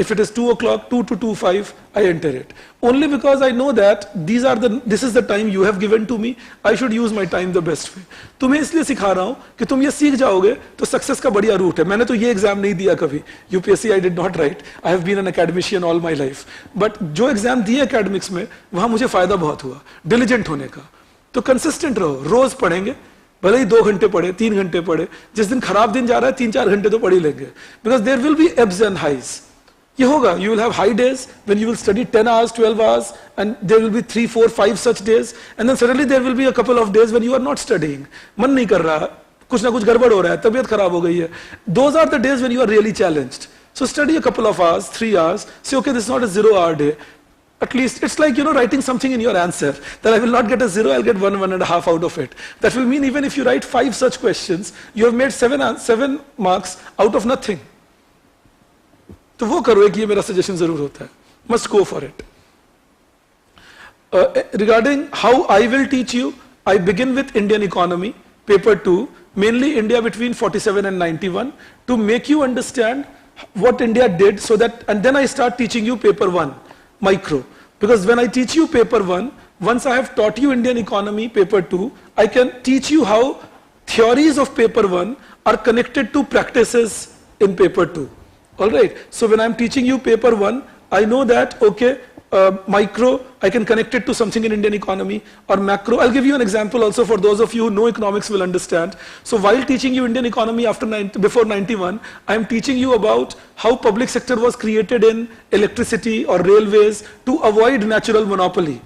If it is 2 o'clock, 2 to 2:05, I enter it. Only because I know that this is the time you have given to me. I should use my time the best way. तुम्हें इसलिए सिखा रहा हूँ कि तुम ये सीख जाओगे तो सक्सेस का बढ़िया रूट है. मैंने तो ये एग्जाम नहीं दिया कभी. UPSC I did not write. I have been an academician all my life. But जो एग्जाम दिए academics में, वहाँ मुझे फायदा बहुत हुआ diligent होने का. तो consistent रहो, रोज पढ़ेंगे, भले ही 2 घंटे पढ़े, 3 घंटे पढ़े. जिस दिन खराब दिन जा रहा है 3-4 घंटे तो पढ़ ही लेंगे. Because there will be ebbs and highs. ये होगा, you will have high days when you will study 10 hours, 12 hours, and there will be 3, 4, 5 such days, and then suddenly there will be a couple of days when you are not studying. मन नहीं कर रहा, कुछ ना कुछ गड़बड़ हो रहा है, तबीयत खराब हो गई है. Those are the days when you are really challenged. So study a couple of hours, 3 hours, say okay, this is not a 0-hour day. At least it's like, you know, writing something in your answer, that I will not get a 0, I'll get 1.5 out of it. That will mean even if you write 5 such questions, you have made 7 marks out of nothing. तो वो करो, एक ये मेरा suggestion जरूर होता है. Must go for it. Regarding how I will teach you, I begin with Indian economy, paper 2, mainly India between 47 and 91, to make you understand what India did, so that, and then I start teaching you paper 1, micro. Because when I teach you paper 1, once I have taught you Indian economy, paper 2, I can teach you how theories of paper 1 are connected to practices in paper 2. Alright, so when I'm teaching you paper 1, I know that, okay, micro, I can connect it to something in Indian economy, or macro. I'll give you an example also for those of you who know economics will understand. So while teaching you Indian economy before 91, I'm teaching you about how public sector was created in electricity or railways to avoid natural monopoly.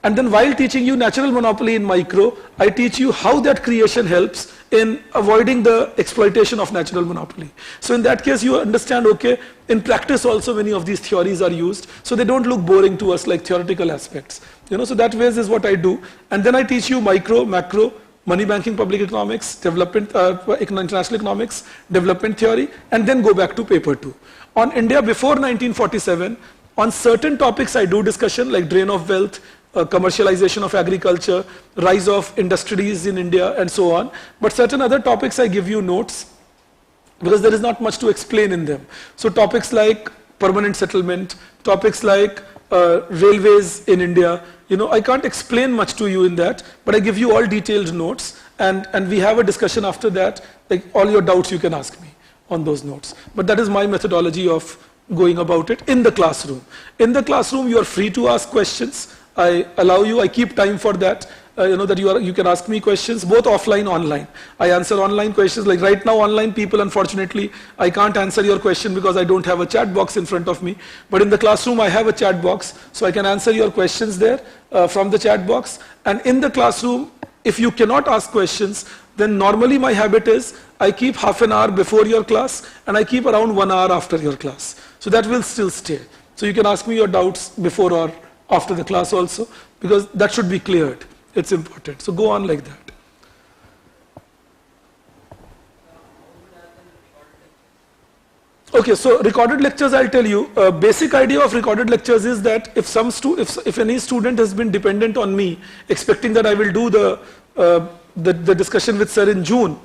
And then while teaching you natural monopoly in micro, I teach you how that creation helps in avoiding the exploitation of natural monopoly. So in that case, you understand, okay, in practice also many of these theories are used, so they don't look boring to us like theoretical aspects. You know, so that ways is what I do. And then I teach you micro, macro, money banking, public economics, development, international economics, development theory, and then go back to paper 2. On India before 1947, on certain topics I do discussion like drain of wealth, commercialization of agriculture, rise of industries in India, and so on. But certain other topics I give you notes, because there is not much to explain in them. So topics like permanent settlement, topics like railways in India, you know, I can't explain much to you in that, but I give you all detailed notes, and we have a discussion after that. Like all your doubts you can ask me on those notes. But that is my methodology of going about it in the classroom. In the classroom, you are free to ask questions. I allow you, I keep time for that, you know, that you can ask me questions, both offline, online. I answer online questions, like right now online people, unfortunately, I can't answer your question because I don't have a chat box in front of me. But in the classroom, I have a chat box, so I can answer your questions there from the chat box. And in the classroom, if you cannot ask questions, then normally my habit is, I keep half an hour before your class, and I keep around 1 hour after your class. So that will still stay. So you can ask me your doubts before or after the class also, because that should be cleared. It's important. So go on like that. Okay, so recorded lectures, I'll tell you. Basic idea of recorded lectures is that if any student has been dependent on me, expecting that I will do the discussion with sir in June,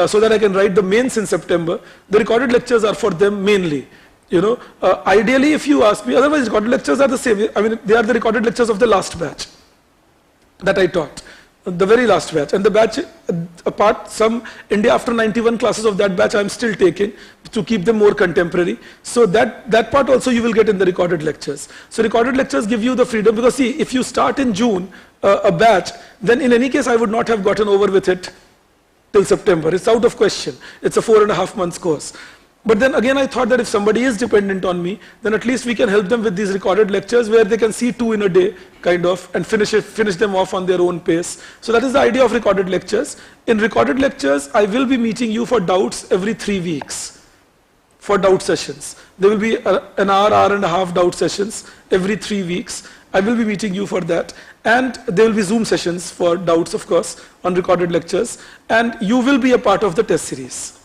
so that I can write the mains in September, the recorded lectures are for them mainly. You know, ideally if you ask me, otherwise recorded lectures are the same. I mean, they are the recorded lectures of the last batch that I taught. The very last batch. And the batch, apart some India after 91 classes of that batch, I'm still taking to keep them more contemporary. So that part also you will get in the recorded lectures. So recorded lectures give you the freedom, because see, if you start in June a batch, then in any case I would not have gotten over with it till September. It's out of question. It's a 4.5 months course. But then again, I thought that if somebody is dependent on me, then at least we can help them with these recorded lectures where they can see 2 in a day, kind of, and finish them off on their own pace. So that is the idea of recorded lectures. In recorded lectures, I will be meeting you for doubts every 3 weeks, for doubt sessions. There will be an hour and a half doubt sessions every 3 weeks. I will be meeting you for that. And there will be Zoom sessions for doubts, of course, on recorded lectures. And you will be a part of the test series.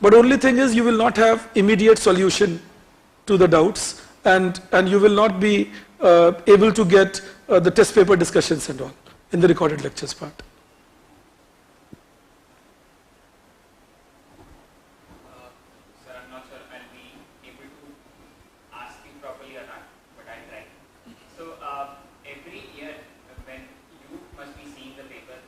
But only thing is, you will not have immediate solution to the doubts, and you will not be able to get the test paper discussions and all in the recorded lectures part. Sir, I'm not sure I'll be able to ask you properly or not, but I'll try. So every year when you must be seeing the paper,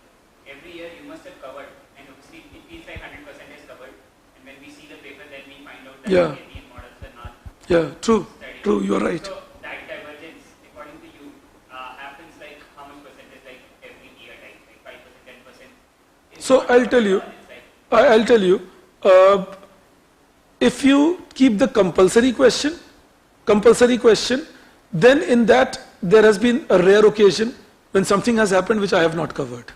every year you must have covered, and obviously it feels like 100% is covered. When we see the paper, then we find out that these models are not studied. True, you are right. So that divergence, according to you, happens like how much percentage, like every year, like 5%, 10%? So I'll tell you, if you keep the compulsory question, then in that there has been a rare occasion when something has happened which I have not covered.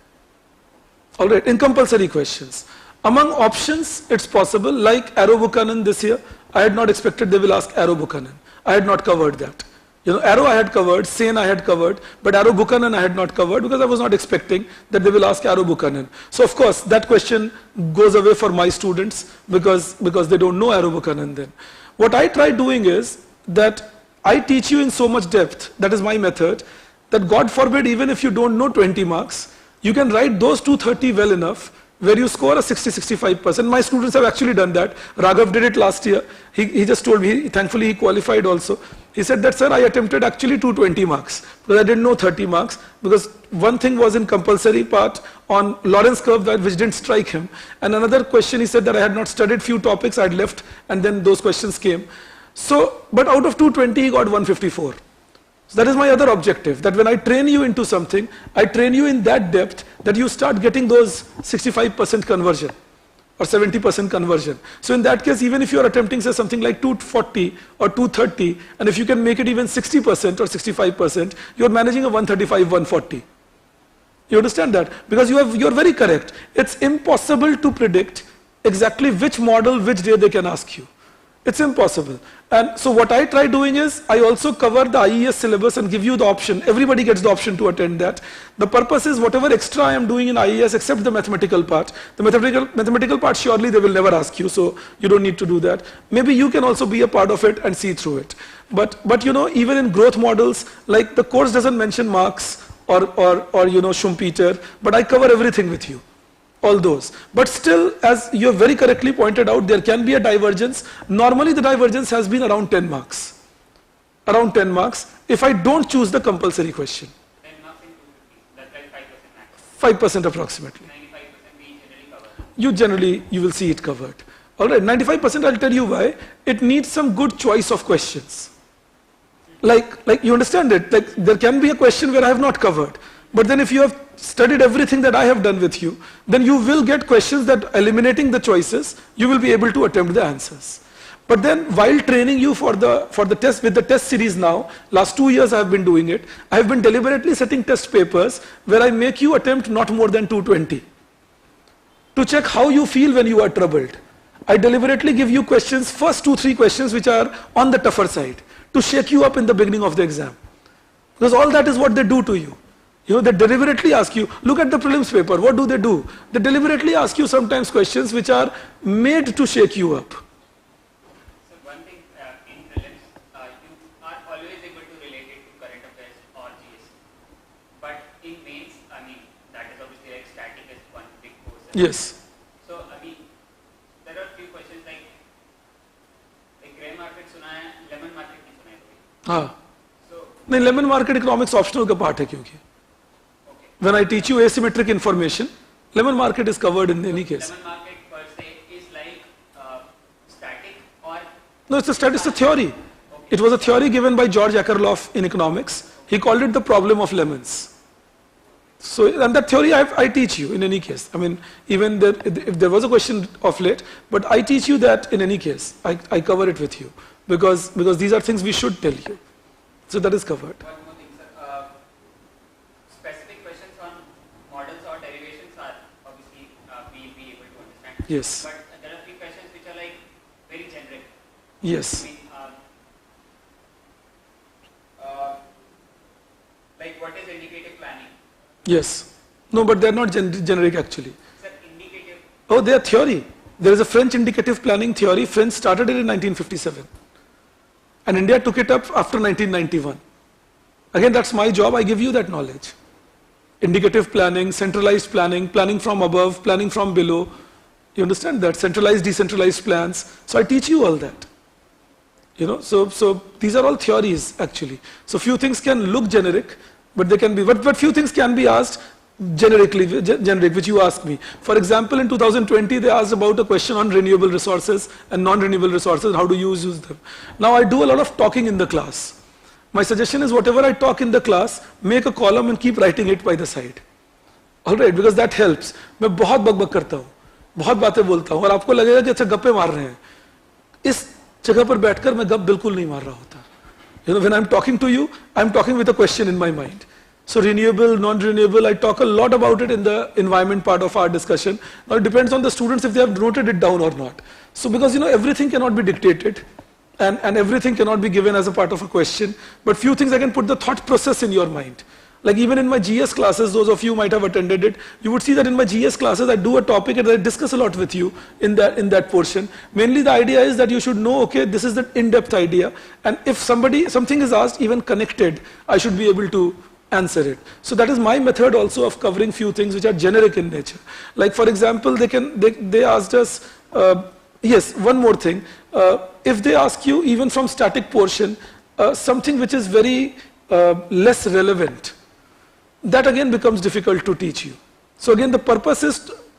All right, in compulsory questions. Among options, it's possible, like 𝐼𝐤𝐽𝐜 this year, I had not expected they will ask 𝐼𝐤𝐽𝐜. I had not covered that. Arrow I had covered, 𝐶𝐻 I had covered, but 𝐼𝐤𝐽𝐜 I had not covered because I was not expecting that they will ask 𝐼𝐤𝐽𝐜. So of course, that question goes away for my students because they don't know 𝐼𝐤𝐽𝐜 then. What I try doing is that I teach you in so much depth, that is my method, that God forbid, even if you don't know 20 marks, you can write those 230 well enough, where you score a 60-65%. My students have actually done that. Raghav did it last year. He just told me, thankfully he qualified also. He said that, sir, I attempted actually 220 marks, because I didn't know 30 marks, because one thing was in compulsory part on Lorentz curve which didn't strike him. And another question, he said that I had not studied few topics, I had left, and then those questions came. So, but out of 220, he got 154. So that is my other objective, that when I train you into something, I train you in that depth that you start getting those 65% conversion or 70% conversion. So in that case, even if you are attempting say something like 240 or 230, and if you can make it even 60% or 65%, you are managing a 135, 140. You understand that? Because you are very correct. It's impossible to predict exactly which model, which day they can ask you. It's impossible. And so what I try doing is, I also cover the IAS syllabus and give you the option. Everybody gets the option to attend that. The purpose is whatever extra I am doing in IAS except the mathematical part. The mathematical part surely they will never ask you, so you don't need to do that. Maybe you can also be a part of it and see through it. But even in growth models, like the course doesn't mention marks or Schumpeter, but I cover everything with you. All those. But still, as you have very correctly pointed out, there can be a divergence. Normally the divergence has been around 10 marks. Around 10 marks, if I don't choose the compulsory question. 10 marks in 250, that's like 5% max. 5% approximately. 95% we You generally cover. you will see it covered. Alright, 95% I'll tell you why. It needs some good choice of questions. Like you understand it, like there can be a question where I have not covered. But then if you have studied everything that I have done with you, then you will get questions that eliminating the choices, you will be able to attempt the answers. But then while training you for the test, with the test series now, last 2 years I have been doing it, I have been deliberately setting test papers where I make you attempt not more than 220. To check how you feel when you are troubled. I deliberately give you questions, first 2-3 questions which are on the tougher side, to shake you up in the beginning of the exam. Because all that is what they do to you. They deliberately ask you, look at the prelims paper, what do? They deliberately ask you sometimes questions which are made to shake you up. So one thing in prelims, you are always able to relate it to current affairs or GS. But in mains, that is obviously like static is one big course. Yes. So there are few questions like gray market suna hai, lemon market nahi suna hai. हाँ नहीं, lemon market economics optional का part है क्योंकि when I teach you asymmetric information, lemon market is covered in any case. Lemon market per se is like static or? No, it's a theory. It was a theory given by George Akerlof in economics. He called it the problem of lemons. So, and that theory I teach you in any case. I mean, even if there was a question of late, but I teach you that in any case. I cover it with you because these are things we should tell you. So that is covered. One more thing, sir. Specific questions on models or derivations are obviously we'll be able to understand. Yes. But there are few questions which are like very generic. Yes. I mean, like what is indicative planning? Yes. No, but they are not generic actually. Sir, indicative. Oh, they are theory. There is a French indicative planning theory. French started it in 1957. And India took it up after 1991. Again, that's my job. I give you that knowledge. Indicative planning, centralized planning, planning from above, planning from below. You understand that? Centralized, decentralized plans. So I teach you all that. You know, so these are all theories actually. So few things can look generic, but they can be, but few things can be asked generically, generic, which you ask me. For example, in 2020, they asked about a question on renewable resources and non-renewable resources, how do you use them. Now I do a lot of talking in the class. My suggestion is whatever I talk in the class, make a column and keep writing it by the side. Alright, because that helps. मैं बहुत बकबक करता हूँ, बहुत बातें बोलता हूँ, और आपको लगेगा कि अच्छा गप्पे मार रहे हैं. इस जगह पर बैठकर मैं गप बिल्कुल नहीं मार रहा होता. You know, when I'm talking to you, I'm talking with a question in my mind. So renewable, non-renewable, I talk a lot about it in the environment part of our discussion. Now it depends on the students if they have noted it down or not. So because you know everything cannot be dictated and everything cannot be given as a part of a question, but few things I can put the thought process in your mind. Like even in my GS classes, those of you might have attended it, you would see that in my GS classes I do a topic and I discuss a lot with you in that portion. Mainly the idea is that you should know, okay, this is the in-depth idea, and if something is asked even connected, I should be able to answer it. So that is my method also of covering few things which are generic in nature. Like for example, they asked us, yes, one more thing, if they ask you even from static portion, something which is very less relevant, that again becomes difficult to teach you. So again the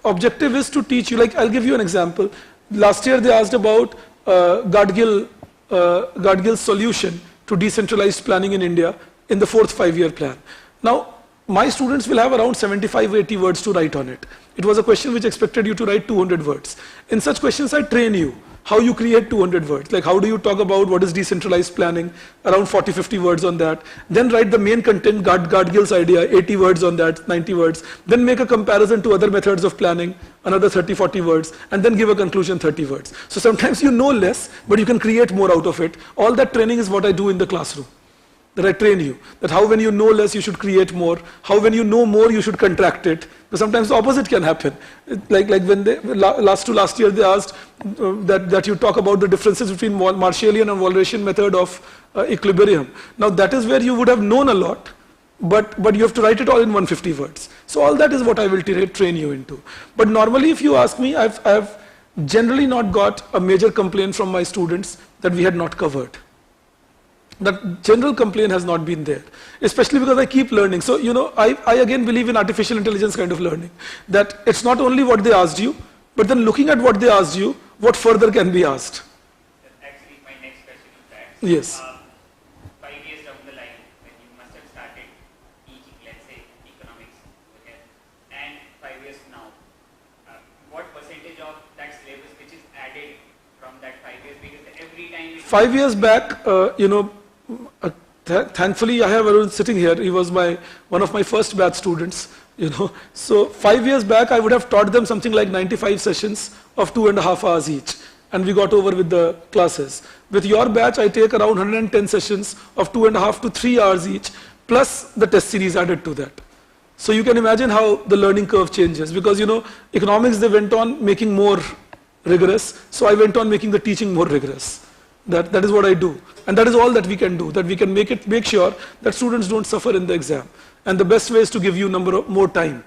objective is to teach you, like I'll give you an example. Last year they asked about 𝐸𝐸𝐻𝐸𝐻𝐸's solution to decentralized planning in India in the 4th 5-year plan. Now my students will have around 75-80 words to write on it. It was a question which expected you to write 200 words. In such questions I train you how you create 200 words, like how do you talk about what is decentralized planning, around 40-50 words on that, then write the main content, 𝐸𝐸𝐻𝐸's idea, 80 words on that, 90 words, then make a comparison to other methods of planning, another 30-40 words, and then give a conclusion, 30 words. So sometimes you know less, but you can create more out of it. All that training is what I do in the classroom. That I train you, that how when you know less you should create more, how when you know more you should contract it, because sometimes the opposite can happen. Like when they, last year they asked that you talk about the differences between Marshallian and Walrasian method of equilibrium. Now that is where you would have known a lot, but you have to write it all in 150 words. So all that is what I will train you into. But normally if you ask me, I've generally not got a major complaint from my students that we had not covered. That general complaint has not been there, especially because I keep learning. So, you know, I again believe in artificial intelligence kind of learning, that it's not only what they asked you, but then looking at what they asked you, what further can be asked. Actually, my next question is that. Yes. 5 years down the line, when you must have started teaching, let's say, economics, okay, and 5 years now, what percentage of that syllabus which is added from that 5 years? Because every time 5 years back, you know, thankfully I have Arun sitting here. He was one of my first batch students, you know. So 5 years back I would have taught them something like 95 sessions of 2.5 hours each, and we got over with the classes. With your batch I take around 110 sessions of 2.5 to 3 hours each, plus the test series added to that. So you can imagine how the learning curve changes, because you know economics they went on making more rigorous, so I went on making the teaching more rigorous. That is what I do, and that is all that we can do, that we can make sure that students don't suffer in the exam, and the best way is to give you more time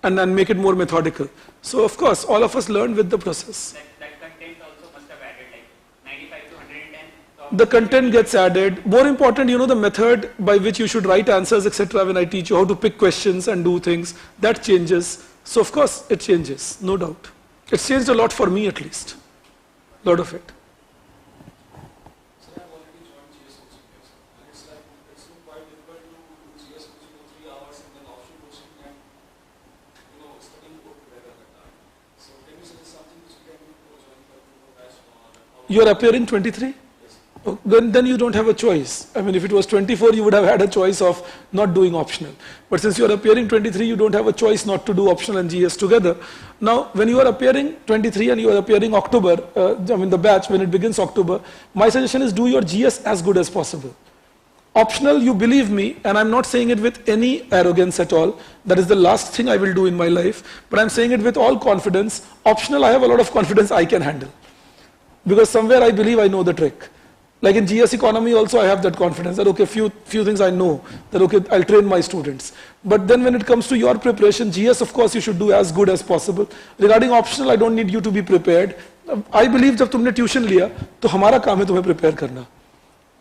and make it more methodical. So of course all of us learn with the process. that content also must have added like 95 to 110 The content gets added. More important, you know, the method by which you should write answers, etc. When I teach you how to pick questions and do things, that changes. So of course it changes, no doubt. It's changed a lot for me at least. A lot of it. So I've already joined GS coaching here, sir. And it's like, it's quite difficult to do GS coaching for 3 hours and then offshore coaching and, you know, studying both together at that time. So can you suggest something which you can do for joining the batch or how? You are appearing 23? Oh, then you don't have a choice. I mean, if it was 24, you would have had a choice of not doing optional. But since you are appearing 23, you don't have a choice not to do optional and GS together. Now, when you are appearing 23 and you are appearing October, the batch, when it begins October, my suggestion is do your GS as good as possible. Optional, you believe me, and I'm not saying it with any arrogance at all. That is the last thing I will do in my life. But I'm saying it with all confidence. Optional, I have a lot of confidence I can handle. Because somewhere I believe I know the trick. Like in GS economy also I have that confidence that okay, few things I know, that okay, I'll train my students. But then when it comes to your preparation, GS of course you should do as good as possible. Regarding optional, I don't need you to be prepared. I believe जब तुमने tuition लिया तो हमारा काम है तुम्हें prepare करना.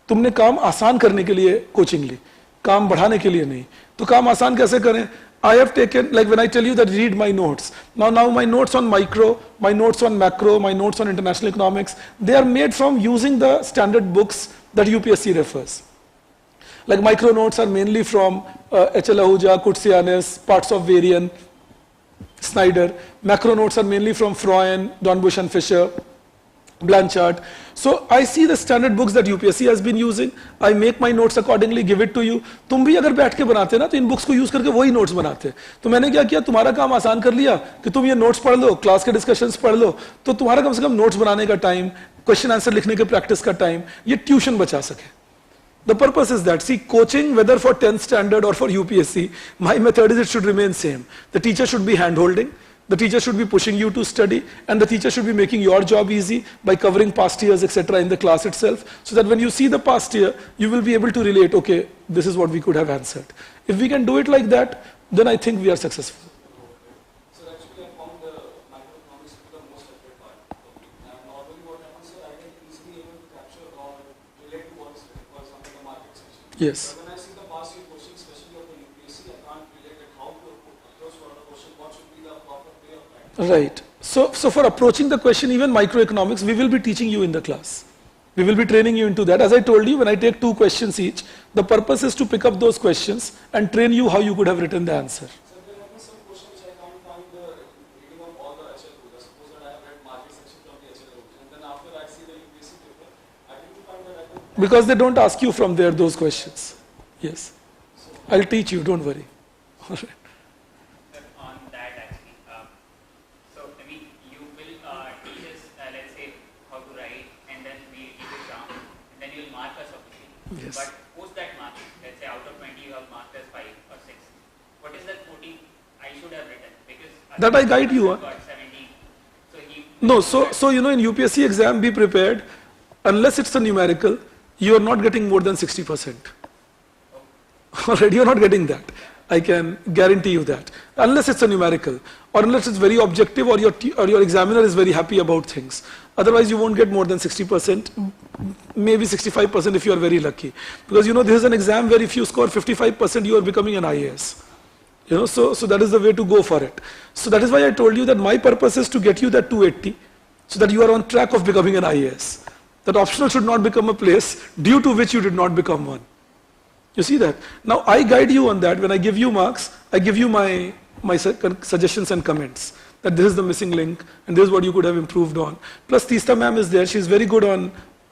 तुमने काम आसान करने के लिए कोचिंग ली, काम बढ़ाने के लिए नहीं. तो काम आसान कैसे करें? I have taken, like when I tell you that read my notes. Now my notes on micro, my notes on macro, my notes on international economics, they are made from using the standard books that UPSC refers. Like micro notes are mainly from H.L. Ahuja, Kutsianis, parts of Varian, Snyder. Macro notes are mainly from Freund, Dornbusch and Fisher, Blanchard. So I see the standard books that UPSC has been using. I make my notes accordingly, give it to you. तुम भी अगर बैठ के बनाते ना तो इन books को use करके वही नोट्स बनाते. तो मैंने क्या किया, तुम्हारा काम आसान कर लिया कि तुम ये नोट्स पढ़ लो, क्लास के डिस्कशंस पढ़ लो, तो तुम्हारा कम से कम नोट्स बनाने का टाइम, क्वेश्चन आंसर लिखने के प्रैक्टिस का टाइम, ये ट्यूशन बचा सके. The purpose is that, see, coaching, whether for 10th standard or for UPSC, my method is it should remain same. The teacher should be hand-holding. The teacher should be pushing you to study, and the teacher should be making your job easy by covering past years, etc. in the class itself, so that when you see the past year, you will be able to relate, okay, this is what we could have answered. If we can do it like that, then I think we are successful. So actually I found the microeconomics to be the most accurate part. And normally what happens is I can easily able to capture or relate to what is written, for example, the market section. Yes. But when I see the past year question, especially of the UPSC, I can't relate it how to approach for the question, what should be the proper way of writing. Right. So for approaching the question, even microeconomics, we will be teaching you in the class. We will be training you into that. As I told you, when I take 2 questions each, the purpose is to pick up those questions and train you how you could have written the answer. So there are some questions which I can't find the reading of all the HL rules. Suppose that I have read market section from the HL rules, and then after I see the UPSC paper, I didn't find that I could. Because they don't ask you from there those questions. Yes. I'll teach you, don't worry. All right. On that actually, so I mean, you will teach us, let's say, how to write, and then we give it down, and then you will mark us obviously. Yes. But post that mark, let's say out of 20 you have marked as 5 or 6. What is that 14 I should have written? Because That I guide you, huh? got 17. So he No, so you know, in UPSC exam, be prepared. Unless it's a numerical, you are not getting more than 60%. Already you're not getting that. I can guarantee you that. Unless it's a numerical, or unless it's very objective, or your examiner is very happy about things. Otherwise, you won't get more than 60%, maybe 65% if you are very lucky. Because you know, this is an exam where if you score 55%, you are becoming an IAS. You know, so that is the way to go for it. So that is why I told you that my purpose is to get you that 280, so that you are on track of becoming an IAS. That optional should not become a place due to which you did not become one. You see that? Now I guide you on that. When I give you marks, I give you my suggestions and comments. That this is the missing link, and this is what you could have improved on. Plus Teesta ma'am is there. She's very good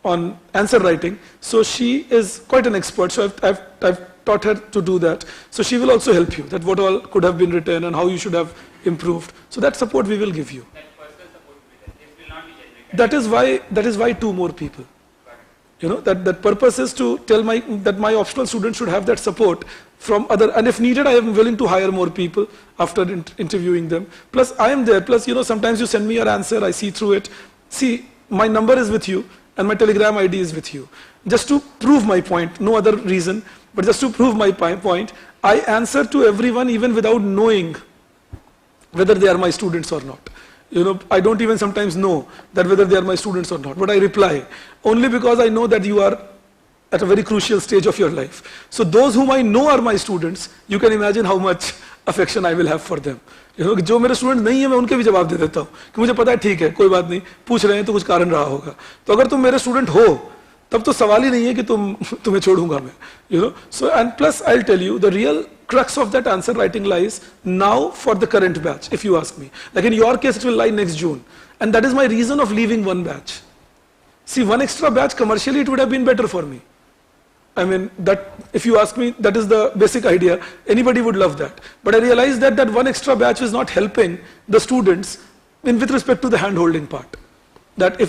on answer writing. So she is quite an expert. So I've taught her to do that. So she will also help you, that what all could have been written and how you should have improved. So that support we will give you. that personal support will not be generated. That is why 2 more people. You know, that purpose is to tell that my optional students should have that support from other, and if needed, I am willing to hire more people after interviewing them. Plus, I am there. Plus, you know, sometimes you send me your answer, I see through it. See, my number is with you, and my Telegram ID is with you. Just to prove my point, no other reason, but just to prove my point, I answer to everyone even without knowing whether they are my students or not. I don't even sometimes know that whether they are my students or not, but I reply only because I know that you are at a very crucial stage of your life. So those whom I know are my students, you can imagine how much affection I will have for them. जो मेरे student नहीं है मैं उनके भी जवाब दे देता हूँ कि मुझे पता है ठीक है कोई बात नहीं, पूछ रहे हैं तो कुछ कारण रहा होगा. तो अगर तुम मेरे स्टूडेंट हो तब तो सवाल ही नहीं है कि तुम्हें छोड़ूंगा मैं. So and plus I'll tell you the real crux of that answer writing lies now for the current batch, if you ask me. Like in your case it will lie next June, and that is my reason of leaving one batch. See, one extra batch commercially it would have been better for me. I mean, that if you ask me, that is the basic idea. Anybody would love that. But I realized that that one extra batch is not helping the students with respect to the hand-holding part. That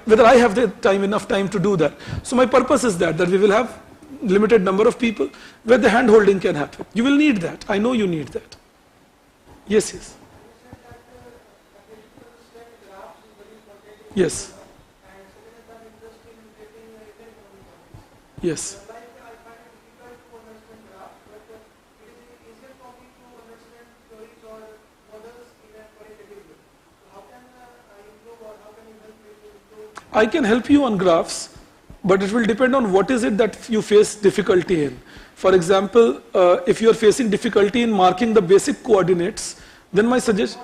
whether I have the enough time to do that. So my purpose is that we will have limited number of people where the hand-holding can happen. You will need that. I know you need that. Yes. Yes. Yes. I can help you on graphs, but it will depend on what is it that you face difficulty in. For example, if you are facing difficulty in marking the basic coordinates, then my suggestion,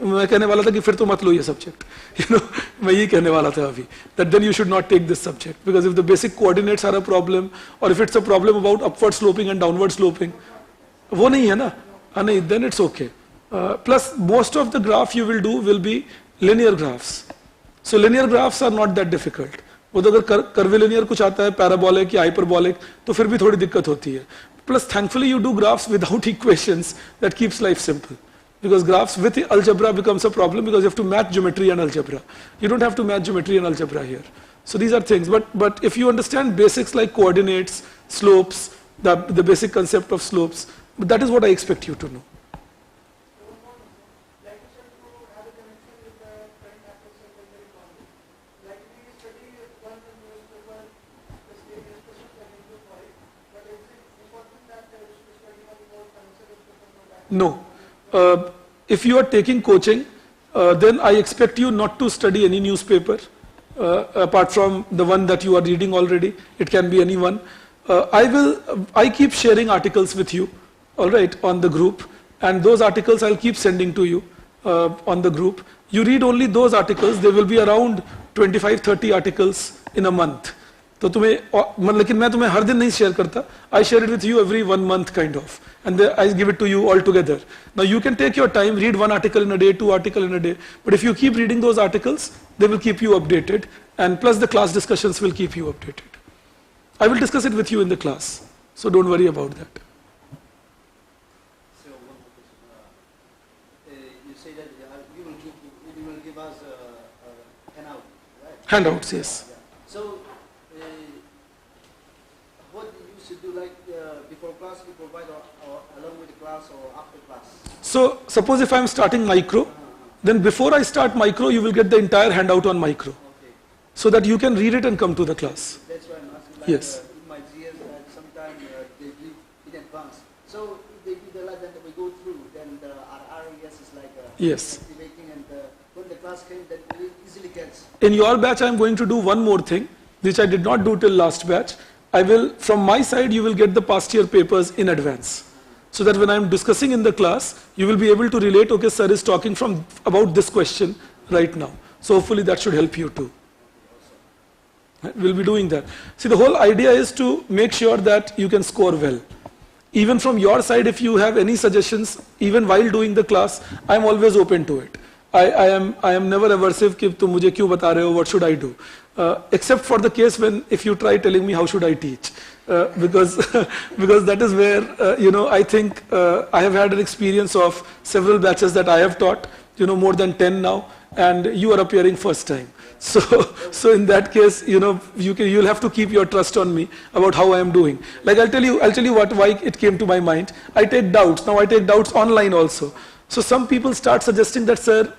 मैं कहने वाला था कि फिर तो मत लो ये subject. मैं यही कहने वाला था अभी, that then you should not take this subject, because if the basic coordinates are a problem, or if it's a problem about upward sloping and downward sloping, वो नहीं है ना, नहीं, then it's okay. Plus, most of the graph you will do will be linear graphs. So linear graphs are not that difficult. वो तो अगर curvilinear कुछ आता है, parabolic या hyperbolic, तो फिर भी थोड़ी दिक्कत होती है. Plus, thankfully, you do graphs without equations. That keeps life simple. Because graphs with algebra becomes a problem because you have to match geometry and algebra. You don't have to match geometry and algebra here. So these are things. But if you understand basics like coordinates, slopes, the basic concept of slopes, that is what I expect you to know. No. If you are taking coaching, then I expect you not to study any newspaper apart from the one that you are reading already. It can be any one. I keep sharing articles with you, all right, on the group, and those articles I'll keep sending to you on the group. You read only those articles. There will be around 25-30 articles in a month. तो तुम्हें लेकिन मैं तुम्हें हर दिन नहीं share करता. I share it with you every 1 month kind of, and I give it to you all together. Now you can take your time, read 1 article in a day, 2 articles in a day, but if you keep reading those articles, they will keep you updated, and plus the class discussions will keep you updated. I will discuss it with you in the class, so don't worry about that. So you say that you will give us a handout, right? Handouts, yes. So what you should do, like before class you provide or along with the class or after class? So suppose if I am starting micro, then before I start micro, you will get the entire handout on micro, Okay. so that you can read it and come to the class. That's why I'm asking. Like, Yes. in my GS, sometimes they give in advance. So if they give the lab that we go through, then our RES is like Yes. activating, and when the class came, then we easily gets. In your batch, I am going to do one more thing, which I did not do till last batch. From my side, you will get the past year papers in advance. So that when I am discussing in the class, you will be able to relate, okay, sir is talking about this question right now. So hopefully that should help you too. We'll be doing that. See, the whole idea is to make sure that you can score well. Even from your side, if you have any suggestions, even while doing the class, I am always open to it. I am never aversive कि तुम मुझे क्यों बता रहे हो, what should I do? Except for the case if you try telling me how should I teach, because that is where I think I have had an experience of several batches that I have taught, more than 10 now, and you are appearing first time. So in that case, you'll have to keep your trust on me about how I am doing. Like I'll tell you why it came to my mind. I take doubts. Now I take doubts online also. So some people start suggesting that, sir,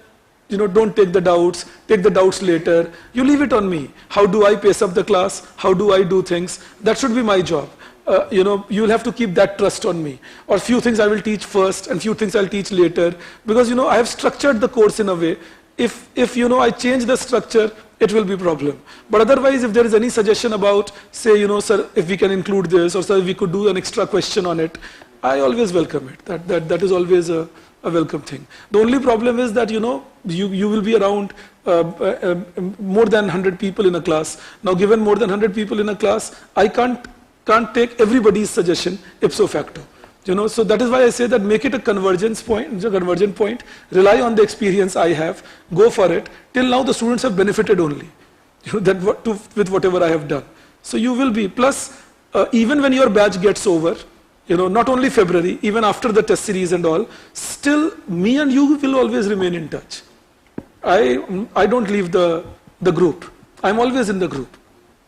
don't take the doubts later. You leave it on me. How do I pace up the class? How do I do things? That should be my job. You'll have to keep that trust on me. Or few things I will teach first and few things I'll teach later. Because, I have structured the course in a way If you know, I change the structure, it will be problem. But otherwise, if there is any suggestion about, say, you know, sir, if we can include this, or sir, we could do an extra question on it, I always welcome it. That is always a welcome thing. The only problem is that, you know, you will be around more than 100 people in a class. Now, given more than 100 people in a class, I can't take everybody's suggestion ipso facto. You know, so that is why I say that make it a convergent point, rely on the experience I have, go for it. Till now the students have benefited only, you know, with whatever I have done. So you will be, plus even when your batch gets over, you know, not only February, even after the test series and all, still me and you will always remain in touch. I don't leave the group. I'm always in the group.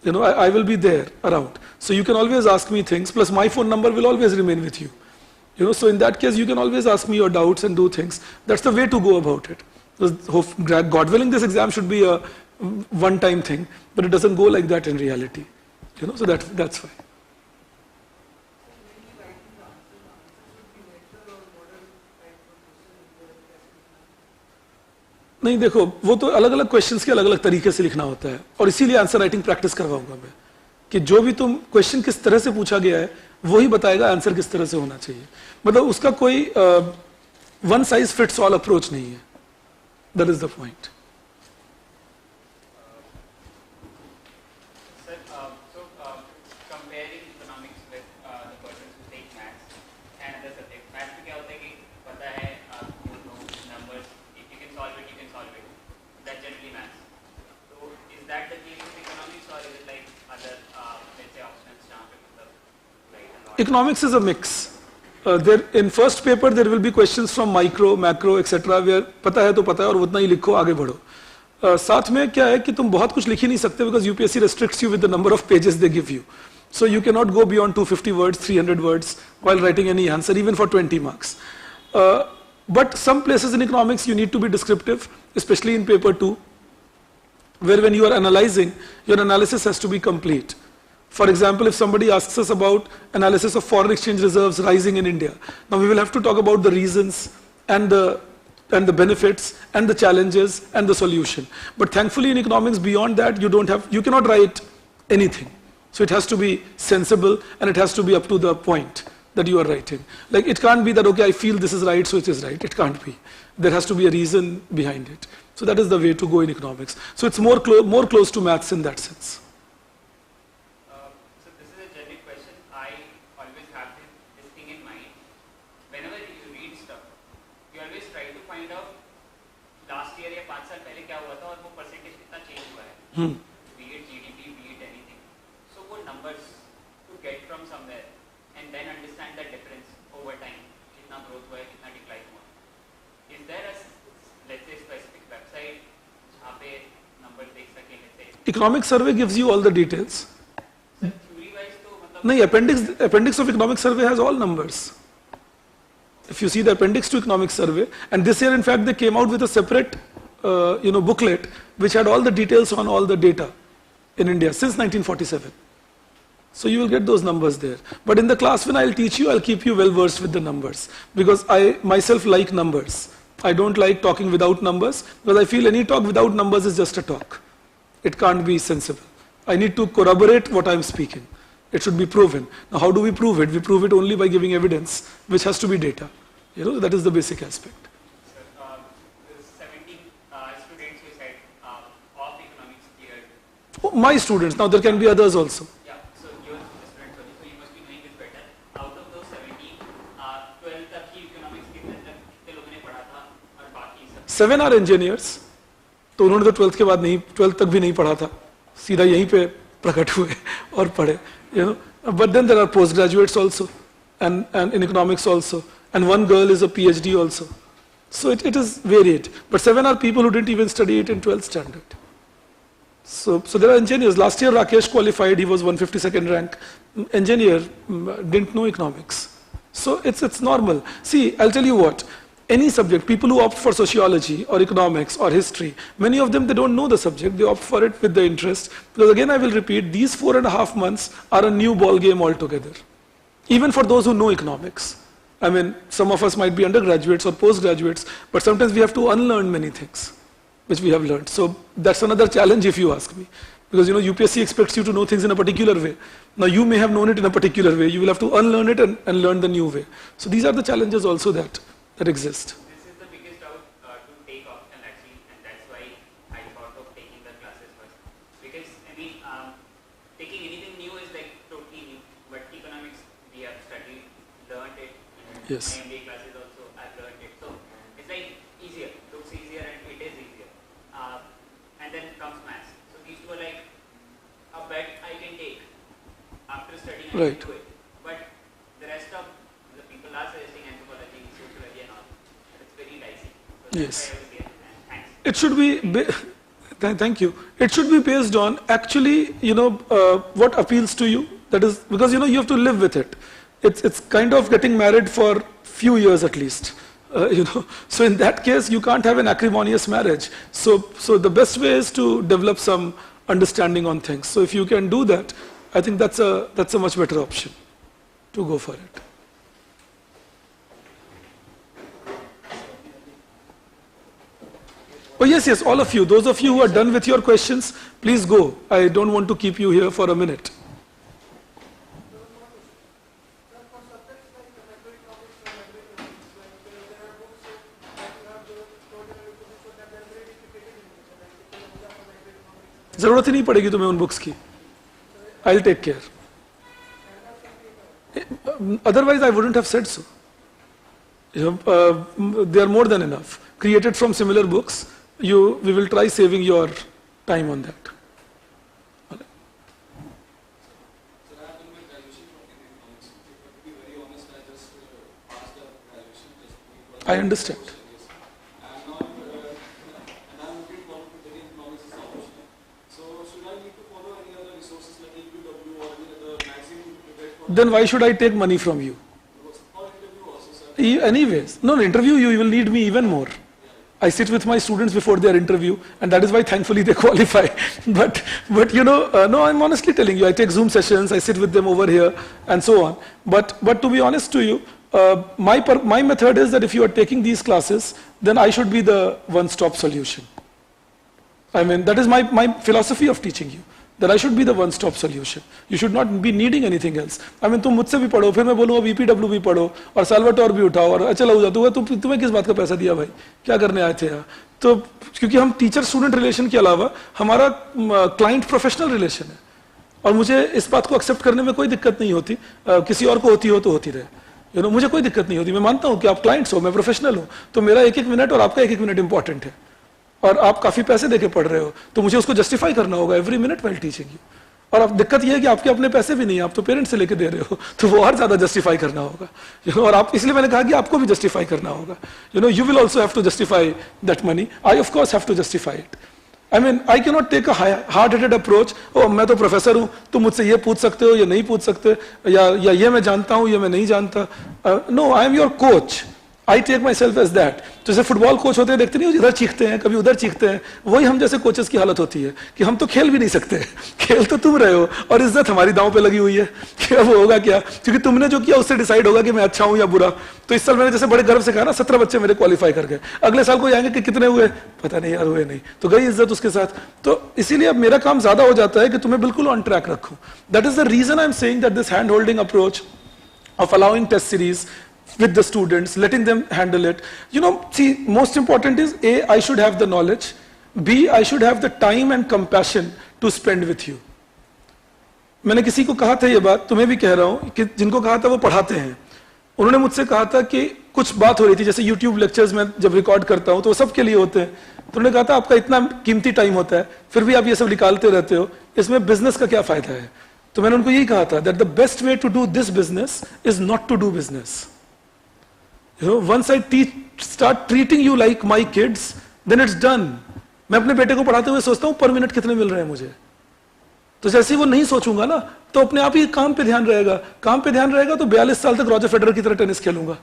You know, I will be there around. So you can always ask me things, plus my phone number will always remain with you. You know, so in that case, you can always ask me your doubts and do things. That's the way to go about it. God willing, this exam should be a one-time thing, but it doesn't go like that in reality. You know, so that's fine. नहीं देखो, वो तो अलग अलग questions के अलग अलग तरीके से लिखना होता है, और इसीलिए आंसर राइटिंग प्रैक्टिस करवाऊंगा मैं, कि जो भी तुम क्वेश्चन किस तरह से पूछा गया है वही बताएगा आंसर किस तरह से होना चाहिए. मतलब उसका कोई one size fits all approach नहीं है. That is the point. Economics is a mix. There in first paper there will be questions from micro, macro, etc. where पता है तो पता है और उतना ही लिखो, आगे बढ़ो. साथ में क्या है कि तुम बहुत कुछ लिख ही नहीं सकते, because UPSC restricts you with the number of pages they give you. So you cannot go beyond 250 words, 300 words while writing any answer, even for 20 marks. But some places in economics you need to be descriptive, especially in paper 2, where when you are analyzing, your analysis has to be complete. For example, if somebody asks us about analysis of foreign exchange reserves rising in India, now we will have to talk about the reasons and the benefits and the challenges and the solution. But thankfully in economics, beyond that, you cannot write anything. So it has to be sensible and it has to be up to the point that you are writing. Like, it can't be that, okay, I feel this is right, so it is right. It can't be. There has to be a reason behind it. So that is the way to go in economics. So it's more close to maths in that sense. Be it GDP, be it anything. So what numbers to get from somewhere and then understand the difference over time. Kitna growth hua hai, kitna decline hua. Is there a, let's say, specific website jahan pe numbers dekh sake, let's say? Economic survey gives you all the details. Sir, theory wise to matlab No, appendix of economic survey has all numbers. If you see the appendix to economic survey, and this year in fact they came out with a separate booklet which had all the details on all the data in India since 1947. So you will get those numbers there. But in the class when I'll teach you, I'll keep you well versed with the numbers, because I myself like numbers. I don't like talking without numbers, because I feel any talk without numbers is just a talk. It can't be sensible. I need to corroborate what I'm speaking. It should be proven. Now how do we prove it? We prove it only by giving evidence, which has to be data. You know, that is the basic aspect. My students, now there can be others also. Yeah, so you're the student, so you must be knowing this better. Out of those 17, 12 तक ही economics कितने लोगों ने पढ़ा था और बाकी सब 7 are engineers, तो उन्होंने तो 12th के बाद नहीं, 12th तक भी नहीं पढ़ा था, सीधा यहीं पे प्रकट हुए और पढ़े, you know. But then there are postgraduates also, and in economics also, and one girl is a PhD also. So it is varied. But 7 are people who didn't even study it in 12th standard. So there are engineers. Last year Rakesh qualified, he was 152nd rank. Engineer, didn't know economics. So it's normal. See, I'll tell you what, any subject, people who opt for sociology or economics or history, many of them, they don't know the subject, they opt for it with the interest. Because again, I will repeat, these 4.5 months are a new ball game altogether. Even for those who know economics. I mean, some of us might be undergraduates or postgraduates, but sometimes we have to unlearn many things. which we have learned. So that's another challenge if you ask me. Because UPSC expects you to know things in a particular way. Now you may have known it in a particular way. You will have to unlearn it and learn the new way. So these are the challenges also that exist. This is the biggest doubt to take option actually, and that's why I thought of taking the classes first. Because taking anything new is like totally new. But economics, we have studied, learned it. Yes. My MBA classes also, I've learned it. So it's like easier, looks easier, and it is easier. And then comes maths. So these two are like a bet I can take after studying. I Right. can do it. But the rest of the people are suggesting anthropology, sociology, and all. It's very dicey. So Yes. that's why I was here. Thanks. It should be, thank you. It should be based on actually, what appeals to you. That is, because, you have to live with it. It's kind of getting married for few years at least. So in that case, you can't have an acrimonious marriage. So the best way is to develop some understanding on things. So if you can do that, I think that's a much better option to go for it. Oh yes, all of you. Those of you who are done with your questions, please go. I don't want to keep you here for a minute. जरूरत ही नहीं पड़ेगी तुम्हें उन books की. I'll take care. Otherwise, I wouldn't have said so. They are more than enough. Created from similar books. We will try saving your time on that. Sir, I have done my graduation from economics. But to be very honest, I just passed the graduation just because I understand. Yes. And now I'm looking forward to taking economics as an option. So should I need to follow any other resources like 𝐸𝐸 or any other magazine prepared for Then why should I take money from you? or interview also, sir? Anyways, no, interview you will need me even more. I sit with my students before their interview, and that is why thankfully they qualify. But no, I'm honestly telling you, I take Zoom sessions, I sit with them over here, and so on. But to be honest to you, my method is that if you are taking these classes, then I should be the one-stop solution. I mean, that is my philosophy of teaching you. That I should be the one-stop solution. You should not be needing anything else. I mean, तुम मुझसे भी पढ़ो, फिर मैं बोलूँगा VPW भी पढ़ो, और साल्वाटोर भी उठाओ, और अच्छा लग जाता है, तुम्हें किस बात का पैसा दिया भाई? क्या करने आए थे यहाँ? तो क्योंकि हम टीचर-स्टूडेंट रिलेशन के अलावा हमारा क्लाइंट प्रोफेशनल रिलेशन है, और मुझे इस बात को एक्सेप्ट करने में कोई दिक्कत नहीं होती. किसी और को होती हो तो होती रहे. मुझे कोई दिक्कत नहीं होती. मैं मानता हूँ कि आप क्लाइंट्स हो, मैं प्रोफेशनल हूँ, तो मेरा एक मिनट और आपका एक मिनट इंपॉर्टेंट है. और आप काफी पैसे देके पढ़ रहे हो, तो मुझे उसको जस्टिफाई करना होगा every minute while teaching you. और अब दिक्कत यह है कि आपके अपने पैसे भी नहीं है, आप तो पेरेंट्स से लेके दे रहे हो, तो वो और ज्यादा जस्टिफाई करना होगा. और आप, इसलिए मैंने कहा कि आपको भी जस्टिफाई करना होगा. You will also have to justify that money. I of course have to justify it. I mean, I cannot take a hard-headed approach. Oh, मैं तो प्रोफेसर हूँ, तुम मुझसे ये पूछ सकते हो, ये नहीं पूछ सकते, या ये मैं जानता हूँ, ये मैं नहीं जानता. No, I am your coach. I take myself as that. जैसे फुटबॉल कोच होते हैं, देखते नहीं हो, इधर चीखते हैं, कभी उधर चीखते हैं, वही हम जैसे कोचेस की हालत होती है कि हम तो खेल भी नहीं सकते. खेल तो तुम रहे हो, और इज्जत हमारी दांव पे लगी हुई है कि अब होगा क्या, क्योंकि तुमने जो किया उससे डिसाइड होगा कि मैं अच्छा हूं या बुरा. तो इस साल मैंने जैसे बड़े गर्व से कहा ना, 17 बच्चे मेरे क्वालिफाई कर गए. अगले साल को आएंगे कि कितने हुए, पता नहीं यार, हुए नहीं, तो गई इज्जत उसके साथ. तो इसीलिए अब मेरा काम ज्यादा हो जाता है कि तुम्हें बिल्कुल ऑन ट्रैक रखूं. That is the reason I am saying that this hand holding approach of allowing test series with the students, letting them handle it. See, most important is A, I should have the knowledge. B, I should have the time and compassion to spend with you. मैंने किसी को कहा था ये बात, तुम्हें भी कह रहा हूं, कि जिनको कहा था वो पढ़ाते हैं. उन्होंने मुझसे कहा था कि कुछ बात हो रही थी, जैसे YouTube लेक्चर्स में जब रिकॉर्ड करता हूं तो वो सबके लिए होते हैं. तो उन्होंने कहा था आपका इतना कीमती टाइम होता है, फिर भी आप ये सब निकालते रहते हो, इसमें बिजनेस का क्या फायदा है? तो मैंने उनको यही कहा था that the best way to do this business is not to do business. Once I start treating you like my kids, then it's done. मैं अपने बेटे को पढ़ाते हुए सोचता हूँ पर मिनट कितने मिल रहे हैं मुझे. तो जैसे ही वो नहीं सोचूंगा ना, तो अपने आप ही काम पे ध्यान रहेगा. काम पे ध्यान रहेगा तो 42 साल तक रॉजर फेडरर की तरह टेनिस खेलूंगा.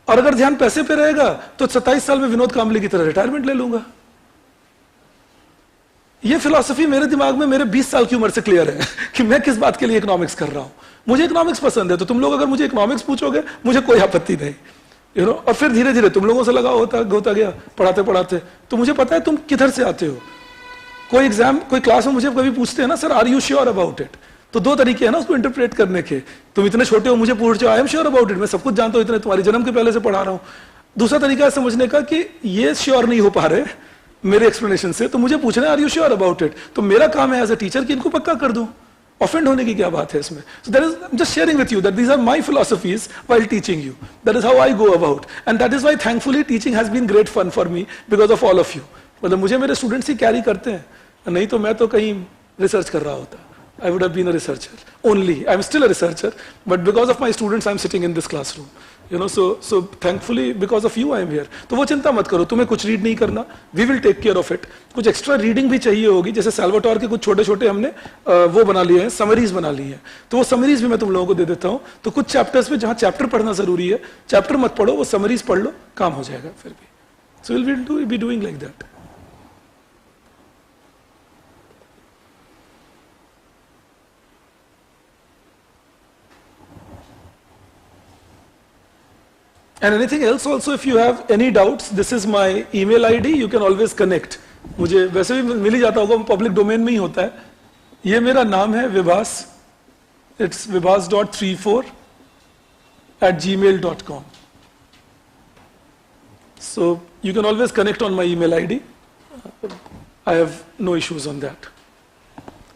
और अगर ध्यान पैसे पे रहेगा तो 27 साल में विनोद कांबली की तरह रिटायरमेंट ले लूंगा. ये फिलॉसफी मेरे दिमाग में मेरे 20 साल की उम्र से क्लियर है कि मैं किस बात के लिए इकोनॉमिक्स कर रहा हूं. मुझे इकोनॉमिक्स पसंद है, तो तुम लोग अगर मुझे इकोनॉमिक्स पूछोगे, मुझे कोई आपत्ति नहीं. और फिर धीरे धीरे तुम लोगों से लगा होता गया पढ़ाते पढ़ाते। तो मुझे पता है तुम किधर से आते हो। कोई एग्जाम कोई क्लास में मुझे कभी पूछते हैं ना, sir are you sure about it, तो दो तरीके हैं ना उसको इंटरप्रेट करने के। तुम इतने छोटे हो, मुझे पूछ रहे हो I am sure about it, मैं सब कुछ जानता हूँ, इतने तुम्हारी जन्म के पहले से पढ़ा रहा हूँ। दूसरा तरीका है समझने का कि ये श्योर नहीं हो पा रहे मेरे एक्सप्लेनेशन से, तो मुझे पूछना है are you sure about it. तो मेरा काम है एज अ टीचर कि इनको पक्का कर दूं। ऑफेंड होने की क्या बात है इसमें? So that is just sharing with you that these are my philosophies while teaching you, that is how I go about, and that is why thankfully teaching has been great fun for me because of all of you. मतलब मुझे मेरे students ही carry करते हैं, नहीं तो मैं तो कहीं रिसर्च कर रहा होता। I would have been a researcher only. I'm still a researcher, but because of my students, I'm sitting in this classroom. So thankfully because of you, I am here. तो वो चिंता मत करो, तुम्हें कुछ रीड नहीं करना, we will take care of it. कुछ एक्स्ट्रा रीडिंग भी चाहिए होगी, जैसे सैल्वाटोर के कुछ छोटे छोटे हमने वो बना लिए हैं, समरीज बना ली हैं, तो वो समरीज भी मैं तुम लोगों को दे देता हूँ। तो कुछ चैप्टर्स में जहाँ चैप्टर पढ़ना जरूरी है, चैप्टर मत पढ़ो, वो समरीज पढ़ लो, काम हो जाएगा फिर भी। So we'll be doing like that. And anything else also, if you have any doubts, this is my email ID, you can always connect. मुझे वैसे भी मिल ही जाता होगा, पब्लिक डोमेन में ही होता है। ये मेरा नाम है Vibhas, it's vibhas.34@gmail.com. So you can always connect on my email ID. I have no issues on that.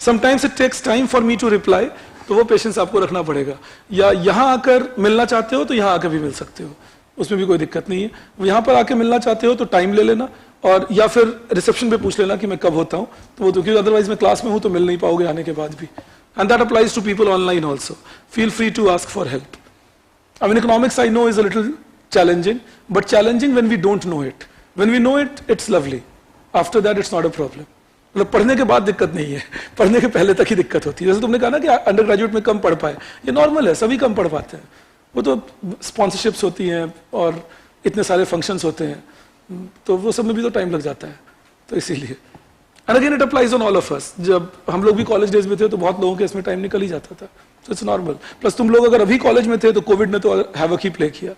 Sometimes it takes time for me to reply, तो वो पेशेंस आपको रखना पड़ेगा। या यहाँ आकर मिलना चाहते हो तो यहाँ आकर भी मिल सकते हो, उसमें भी कोई दिक्कत नहीं है। यहाँ पर आके मिलना चाहते हो तो टाइम ले लेना, और या फिर रिसेप्शन पे पूछ लेना कि मैं कब होता हूँ, तो वो तो क्योंकि अदरवाइज मैं क्लास में हूँ तो मिल नहीं पाओगे आने के बाद भी। And that applies to people online also, feel free to ask for help. I mean, economics I know is a little challenging, but challenging when we don't know it. When we know it, it's lovely. After that, it's not a problem. मतलब पढ़ने के बाद दिक्कत नहीं है, पढ़ने के पहले तक ही दिक्कत होती है। जैसे तुमने कहा ना कि अंडर ग्रेजुएट में कम पढ़ पाए, ये नॉर्मल है, सभी कम पढ़ पाते हैं। वो तो स्पॉन्सरशिप्स होती हैं और इतने सारे फंक्शंस होते हैं, तो वो सब में भी तो टाइम लग जाता है, तो इसीलिए। And again it applies on all of us. जब हम लोग भी कॉलेज डेज में थे तो बहुत लोगों के इसमें टाइम निकल ही जाता था, so it's normal. प्लस तुम लोग अगर अभी कॉलेज में थे तो कोविड ने तो हैवक ही प्ले किया,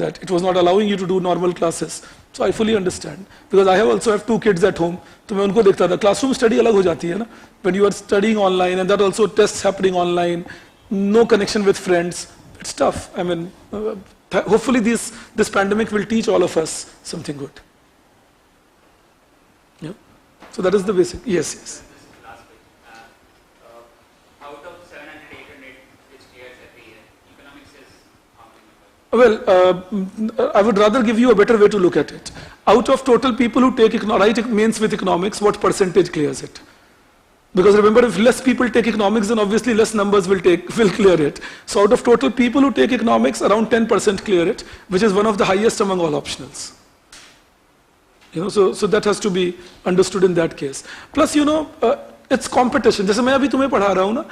that it was not allowing you to do normal classes. So I fully understand because I have also have 2 kids at home. तो मैं उनको देखता था। क्लासरूम स्टडी अलग हो जाती है ना, when you are studying online and that also tests happening online, no connection with friends, it's tough. I mean, hopefully this pandemic will teach all of us something good. Yeah. So that is the basic. Yes, yes. Last question. Out of 700, 800 which clears every year, economics is how many numbers? Well, I would rather give you a better way to look at it. Out of total people who take write mains with economics, what percentage clears it? Because remember, if less people take economics, then obviously less numbers will clear it. So out of total people who take economics, around 10% clear it, which is one of the highest among all optionals. So that has to be understood in that case. Plus, it's competition. जैसे मैं अभी तुम्हें पढ़ा रहा हूँ ना,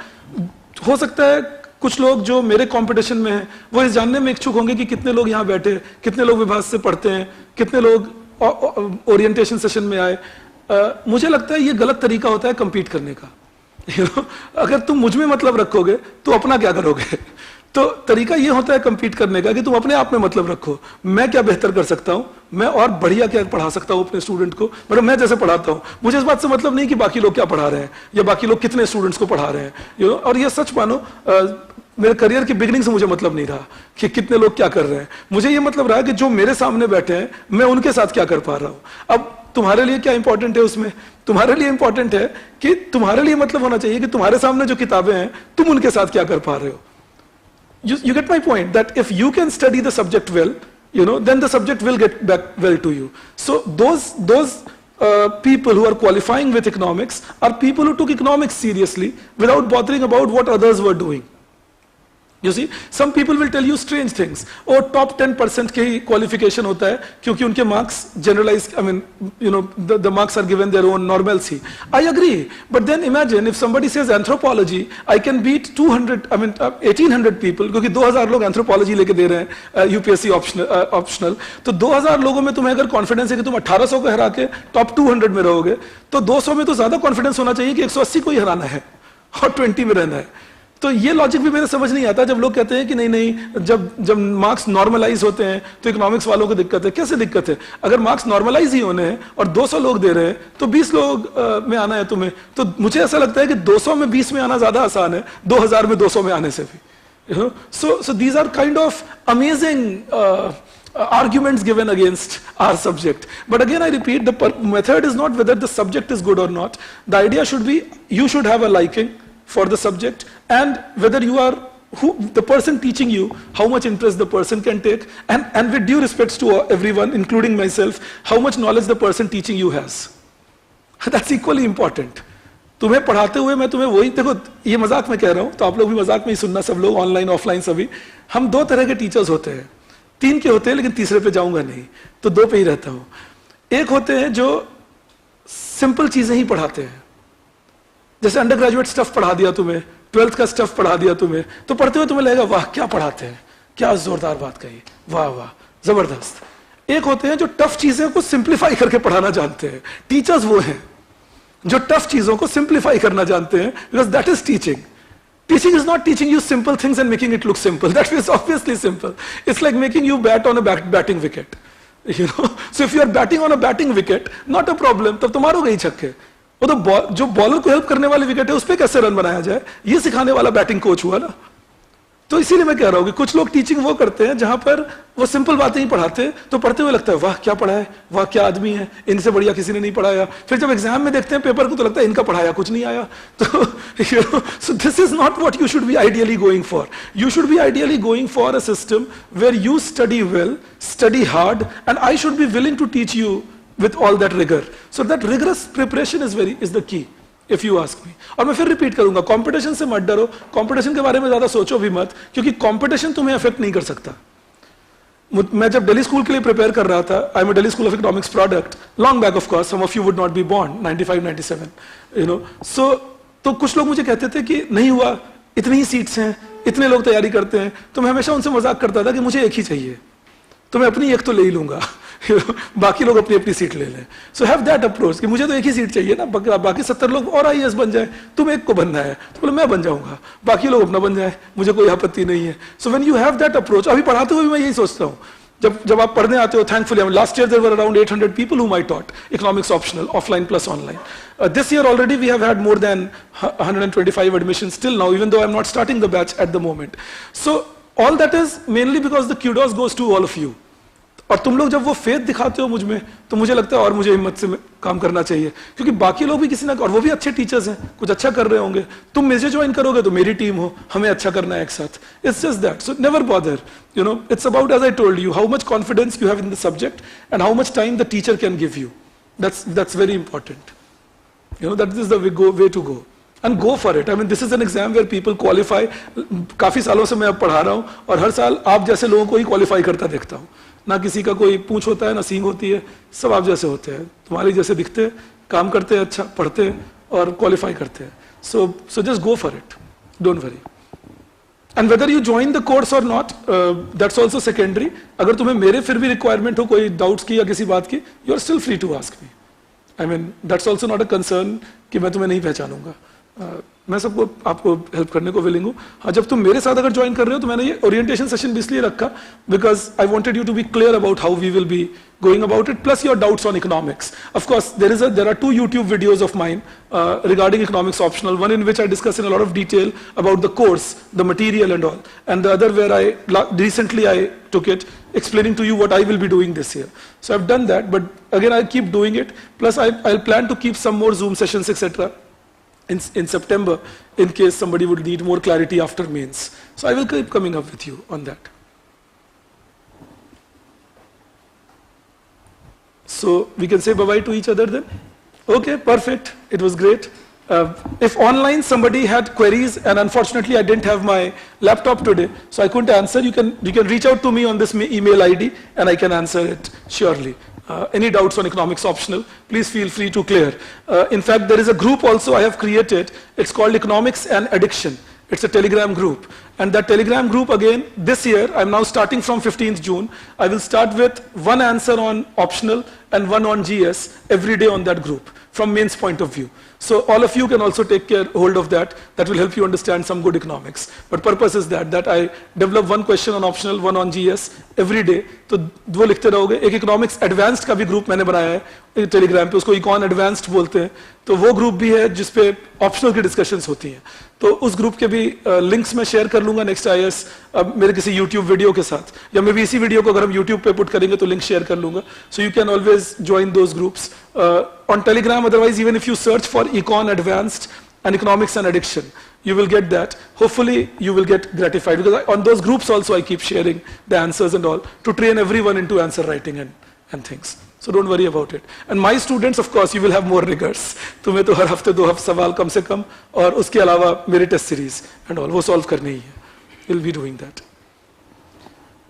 हो सकता है कुछ लोग जो मेरे कंपटीशन में हैं वो इस जानने में इच्छुक होंगे कि कितने लोग यहाँ बैठे, कितने लोग विभाग से पढ़ते हैं, कितने लोग ओरिएंटेशन सेशन में आए। मुझे लगता है ये गलत तरीका होता है compete करने का। अगर तुम मुझ में मतलब रखोगे तो अपना क्या करोगे? तो तरीका ये होता है compete करने का कि तुम अपने आप में मतलब रखो, मैं क्या बेहतर कर सकता हूँ, मैं और बढ़िया क्या पढ़ा सकता हूँ अपने स्टूडेंट को, मतलब मैं जैसे पढ़ाता हूँ। मुझे इस बात से मतलब नहीं कि बाकी लोग क्या पढ़ा रहे हैं या बाकी लोग कितने स्टूडेंट्स को पढ़ा रहे हैं। और ये सच मानो, मेरे करियर की बिगिनिंग से मुझे मतलब नहीं रहा कि कितने लोग क्या कर रहे हैं। मुझे ये मतलब रहा कि जो मेरे सामने बैठे हैं मैं उनके साथ क्या कर पा रहा हूँ। अब तुम्हारे लिए क्या इंपॉर्टेंट है उसमें? तुम्हारे लिए इंपॉर्टेंट है कि तुम्हारे लिए मतलब होना चाहिए कि तुम्हारे सामने जो किताबें हैं तुम उनके साथ क्या कर पा रहे हो। You get my point that if you can study the subject well, then the subject will get back well to you. So those people who are qualifying with economics are people who took economics seriously without bothering about what others were doing. You see, some people will tell you strange things. और top 10% के ही qualification होता है क्योंकि उनके marks generalized, I mean, the marks are given their own normalcy. I agree, but then imagine if somebody says anthropology, I can beat 1800 people क्योंकि 2000 लोग anthropology लेके दे रहे हैं UPSC optional. तो 2000 लोगों में तुम्हें अगर confidence है कि तुम 1800 को हरा के top 200 में रहोगे, तो 200 में तो ज्यादा confidence होना चाहिए कि 180 को ही हराना है और 20 में रहना है। तो ये लॉजिक भी मेरे समझ नहीं आता जब लोग कहते हैं कि नहीं नहीं, जब मार्क्स नॉर्मलाइज होते हैं तो इकोनॉमिक्स वालों को दिक्कत है। कैसे दिक्कत है? अगर मार्क्स नॉर्मलाइज ही होने हैं और 200 लोग दे रहे हैं तो 20 लोग में आना है तुम्हें, तो मुझे ऐसा लगता है कि 200 में 20 में आना ज्यादा आसान है 2000 में 200 में आने से भी। So these are kind of amazing arguments given against our subject. But again, I repeat, the method is not whether the subject is good or not. The idea should be you should have a liking for the subject, and whether you are the person teaching you, how much interest the person can take, and with due respects to everyone, including myself, how much knowledge the person teaching you has. That's equally important. तुम्हें पढ़ाते हुए मैं तुम्हें वही, देखो ये मजाक में कह रहा हूं तो आप लोग भी मजाक में ही सुनना, सब लोग ऑनलाइन ऑफलाइन सभी। हम 2 तरह के टीचर्स होते हैं, 3 के होते हैं लेकिन तीसरे पे जाऊंगा नहीं, तो 2 पे ही रहता हूं। एक होते हैं जो सिंपल चीजें ही पढ़ाते हैं, जैसे अंडर ग्रेजुएट स्टफ पढ़ा दिया तुम्हें, 12th का स्टफ पढ़ा दिया तुम्हें, तो पढ़ते हुए तुम्हें लगेगा वाह क्या पढ़ाते हैं, क्या जोरदार बात कही, वाह वाह जबरदस्त। एक होते हैं जो टफ चीजें को सिंप्लीफाई करके पढ़ाना जानते हैं, टीचर्स वो हैं जो टफ चीजों को सिंप्लीफाई करना जानते हैं, because that is teaching. Teaching is not teaching you simple things and making it look simple. That is obviously simple. It's like making you bat on a batting wicket. You know? So if you are batting on a batting wicket, not a problem. तब तो मारोगे ही छक्के। वो तो जो bowler को help करने वाली विकेट है उस पर कैसे रन बनाया जाए, ये सिखाने वाला बैटिंग कोच हुआ ना। तो इसीलिए मैं कह रहा हूँ कि कुछ लोग टीचिंग वो करते हैं जहां पर वो सिंपल बातें ही पढ़ाते हैं, तो पढ़ते हुए लगता है वाह क्या पढ़ा है, वाह क्या आदमी है, इनसे बढ़िया किसी ने नहीं पढ़ाया। फिर जब एग्जाम में देखते हैं पेपर को तो लगता है इनका पढ़ाया कुछ नहीं आया। तो so this is not what you should be ideally going for. You should be ideally going for a system where you study well, study hard, and I should be willing to teach you with all that rigor. So that rigorous preparation is the key, if you ask me. और मैं फिर repeat करूंगा, competition से मत डरो, competition के बारे में ज्यादा सोचो भी मत, क्योंकि कंपटीशन तुम्हें अफेक्ट नहीं कर सकता। मैं जब दिल्ली स्कूल के लिए प्रिपेयर कर रहा था, I am a Delhi School of Economics product, long back of course, some of you would not be born, 95-97, you know. So तो कुछ लोग मुझे कहते थे कि नहीं हुआ, इतनी ही सीट्स हैं, इतने लोग तैयारी करते हैं, तो मैं हमेशा उनसे मजाक करता था कि मुझे एक ही चाहिए, तो मैं अपनी एक तो ले ही लूंगा, बाकी लोग अपनी अपनी सीट ले लें। सो हैव दैट अप्रोच कि मुझे तो एक ही सीट चाहिए ना, बाकी 70 लोग और IAS बन जाए, तुम एक को बनना है तो बोले मैं बन जाऊंगा, बाकी लोग अपना बन जाए, मुझे कोई आपत्ति नहीं है। So when you have that approach, अभी पढ़ाते हुए मैं यही सोचता हूँ, जब आप पढ़ने आते हो, thankfully last year there were around 800 people whom I taught economics optional, offline plus online. This year already we have had more than 125 admissions till now, even though I'm not starting the batch at the moment. So all that is mainly because the kudos goes to all of you. और तुम लोग जब वो faith दिखाते हो मुझ में, तो मुझे लगता है और मुझे हिम्मत से काम करना चाहिए, क्योंकि बाकी लोग भी किसी ना, और वो भी अच्छे टीचर्स हैं, कुछ अच्छा कर रहे होंगे, तुम मुझे ज्वाइन करोगे तो मेरी टीम हो, हमें अच्छा करना है एक साथ। It's just that, so never bother, you know, it's about, as I told you, how much confidence you have in the subject and how much time the teacher can give you. That's very important, you know, that is the way to go and go for it. I mean, this is an exam where people qualify. काफी सालों से मैं अब पढ़ा रहा हूँ और हर साल आप जैसे लोगों को ही क्वालिफाई करता देखता हूँ, ना किसी का कोई पूंछ होता है ना सींग होती है, सब आप जैसे होते हैं, तुम्हारे जैसे दिखते हैं, काम करते हैं, अच्छा पढ़ते हैं और क्वालिफाई करते हैं। So just go for it, don't worry. And whether you join the course or not, that's also secondary. अगर तुम्हें मेरे फिर भी रिक्वायरमेंट हो कोई डाउट्स की या किसी बात की, you are still free to ask me. I mean, that's also not a concern कि मैं तुम्हें नहीं पहचानूंगा। मैं सबको आपको हेल्प करने को विलिंग हूँ। हाँ, जब तुम मेरे साथ अगर ज्वाइन कर रहे हो तो मैंने ये ओरिएंटेशन सेशन भी इसलिए रखा because I wanted you to be clear about how we will be going about it, plus your doubts on economics. Of course, there are 2 YouTube videos of mine regarding economics optional, one in which I discuss in a lot of detail about the course, the material and all, and the other where recently I took it, explaining to you what I will be doing this year. So I've done that, but again I keep doing it, plus I'll plan to keep some more Zoom sessions, etc. in September, in case somebody would need more clarity after mains. So I will keep coming up with you on that. So we can say bye-bye to each other then? Okay, perfect. It was great. If online somebody had queries, and unfortunately I didn't have my laptop today, so I couldn't answer, you can reach out to me on this email ID and I can answer it surely. Any doubts on economics optional, please feel free to clear. In fact, there is a group also I have created. It's called Economics and Addiction. It's a Telegram group. And that Telegram group again, this year, I'm now starting from 15th June. I will start with one answer on optional and one on GS every day on that group from mains point of view. So all of you can also take hold of that. That will help you understand some good economics. But purpose is that I develop one question on optional, one on GS every day. तो वो लिखते रहोगे. एक economics advanced का भी group मैंने बनाया है टेलीग्राम पे, उसको econ advanced बोलते हैं. तो वो ग्रुप भी है जिसपे ऑप्शनल की डिस्कशंस होती हैं. तो उस ग्रुप के भी लिंक्स मैं शेयर कर लूंगा नेक्स्ट IAS मेरे किसी यूट्यूब वीडियो के साथ, या मे भी इसी वीडियो को अगर हम यूट्यूब पे पुट करेंगे तो लिंक शेयर कर लूंगा. So you can always join those groups on Telegram. Otherwise, even if you search for econ advanced and economics and addiction, you will get that. Hopefully you will get gratified, because on those groups also I keep sharing the answers and all to train everyone into answer writing and things. So don't worry about it. And my students, of course, you will have more rigors. तुम्हें तो हर हफ्ते 2 सवाल कम से कम, और उसके अलावा मेरे test series and all वो solve करनी ही है. We'll be doing that.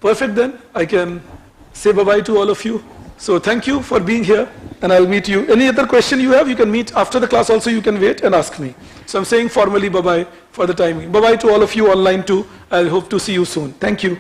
Perfect then. I can say bye-bye to all of you. So thank you for being here, and I'll meet you. Any other question you have, you can meet after the class also, you can wait and ask me. So I'm saying formally bye-bye for the timing. Bye-bye to all of you online too. I hope to see you soon. Thank you.